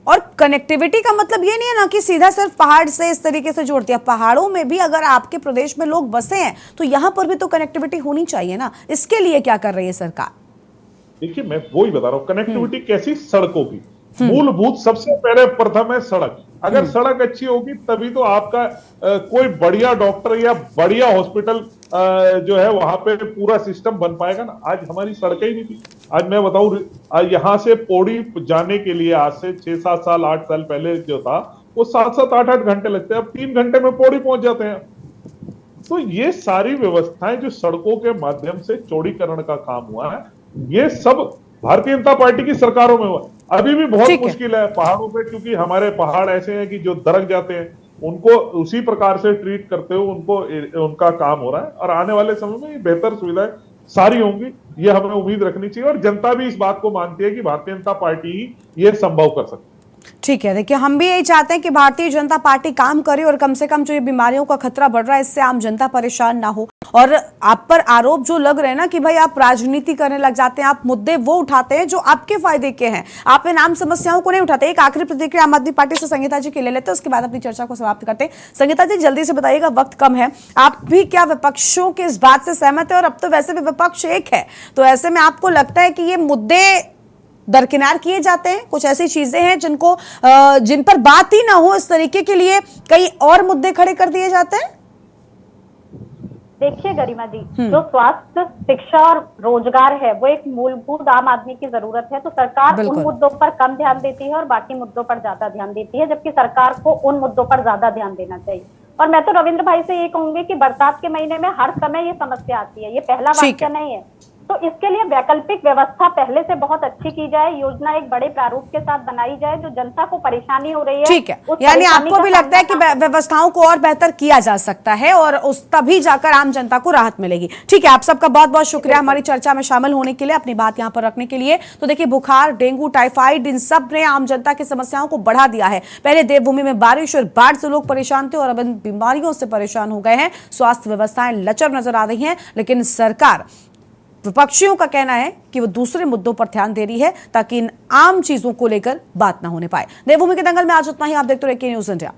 और कनेक्टिविटी का मतलब ये नहीं है ना कि सीधा सिर्फ पहाड़ से इस तरीके से जोड़ दिया। पहाड़ों में भी अगर आपके प्रदेश में लोग बसे हैं तो यहां पर भी तो कनेक्टिविटी होनी चाहिए ना। इसके लिए क्या कर रही है सरकार? देखिए, मैं वो ही बता रहा हूँ, कनेक्टिविटी कैसी? सड़कों की मूलभूत सबसे पहले प्रथम है सड़क। अगर सड़क अच्छी होगी तभी तो आपका कोई बढ़िया डॉक्टर या बढ़िया हॉस्पिटल जो है वहां पे पूरा सिस्टम बन पाएगा ना। आज हमारी सड़कें ही नहीं थी। आज मैं बताऊं, यहाँ से पौड़ी जाने के लिए आज से 6-7 साल 8 साल पहले जो था वो 7-7 8-8 घंटे लगते हैं, अब 3 घंटे में पौड़ी पहुंच जाते हैं। तो ये सारी व्यवस्थाएं जो सड़कों के माध्यम से चौड़ीकरण का काम हुआ है, ये सब भारतीय जनता पार्टी की सरकारों में हुआ। अभी भी बहुत मुश्किल है पहाड़ों पे, क्योंकि हमारे पहाड़ ऐसे हैं कि जो दरक जाते हैं उनको उसी प्रकार से ट्रीट करते हुए उनका काम हो रहा है। और आने वाले समय में बेहतर सुविधाएं सारी होंगी, ये हमें उम्मीद रखनी चाहिए। और जनता भी इस बात को मानती है कि भारतीय जनता पार्टी ही ये संभव कर सकती है। ठीक है, देखिए, हम भी यही चाहते हैं कि भारतीय जनता पार्टी काम करे और कम से कम जो ये बीमारियों का खतरा बढ़ रहा है इससे आम जनता परेशान ना हो। और आप पर आरोप जो लग रहे हैं ना कि भाई आप राजनीति करने लग जाते हैं, आप मुद्दे वो उठाते हैं जो आपके फायदे के हैं, आप इन आम समस्याओं को नहीं उठाते। एक आखिरी प्रतिक्रिया आम आदमी पार्टी से संगीता जी की ले लेते हैं, उसके बाद अपनी चर्चा को समाप्त करते हैं। संगीता जी, जल्दी से बताइएगा, वक्त कम है। आप भी क्या विपक्षों के इस बात से सहमत है? और अब तो वैसे भी विपक्ष एक है, तो ऐसे में आपको लगता है कि ये मुद्दे दरकिनार किए जाते हैं? कुछ ऐसी चीजें हैं जिन पर बात ही ना हो, इस तरीके के लिए कई और मुद्दे खड़े कर दिए जाते हैं? देखिए गरिमा जी, जो स्वास्थ्य, शिक्षा और रोजगार है वो एक मूलभूत आम आदमी की जरूरत है। तो सरकार उन मुद्दों पर कम ध्यान देती है और बाकी मुद्दों पर ज्यादा ध्यान देती है, जबकि सरकार को उन मुद्दों पर ज्यादा ध्यान देना चाहिए। और मैं तो रविंद्र भाई से ये कहूंगी कि बरसात के महीने में हर समय ये समस्या आती है, ये पहला वाक्य नहीं है। तो इसके लिए वैकल्पिक व्यवस्था पहले से बहुत अच्छी की जाए, योजना एक बड़े प्रारूप के साथ बनाई जाए, जो जनता को परेशानी हो रही है। ठीक है, यानी आपको भी लगता है कि व्यवस्थाओं को और बेहतर किया जा सकता है और उस तभी जाकर आम जनता को राहत मिलेगी। ठीक है, आप सबका बहुत बहुत शुक्रिया हमारी चर्चा में शामिल होने के लिए, अपनी बात यहाँ पर रखने के लिए। तो देखिए, बुखार, डेंगू, टाइफाइड, इन सब ने आम जनता की समस्याओं को बढ़ा दिया है। पहले देवभूमि में बारिश और बाढ़ से लोग परेशान थे और अब इन बीमारियों से परेशान हो गए हैं। स्वास्थ्य व्यवस्थाएं लचर नजर आ रही हैं, लेकिन सरकार, विपक्षियों का कहना है कि वो दूसरे मुद्दों पर ध्यान दे रही है ताकि इन आम चीजों को लेकर बात ना होने पाए। देवभूमि के दंगल में आज उतना ही। आप देखते रहिए के न्यूज़ इंडिया।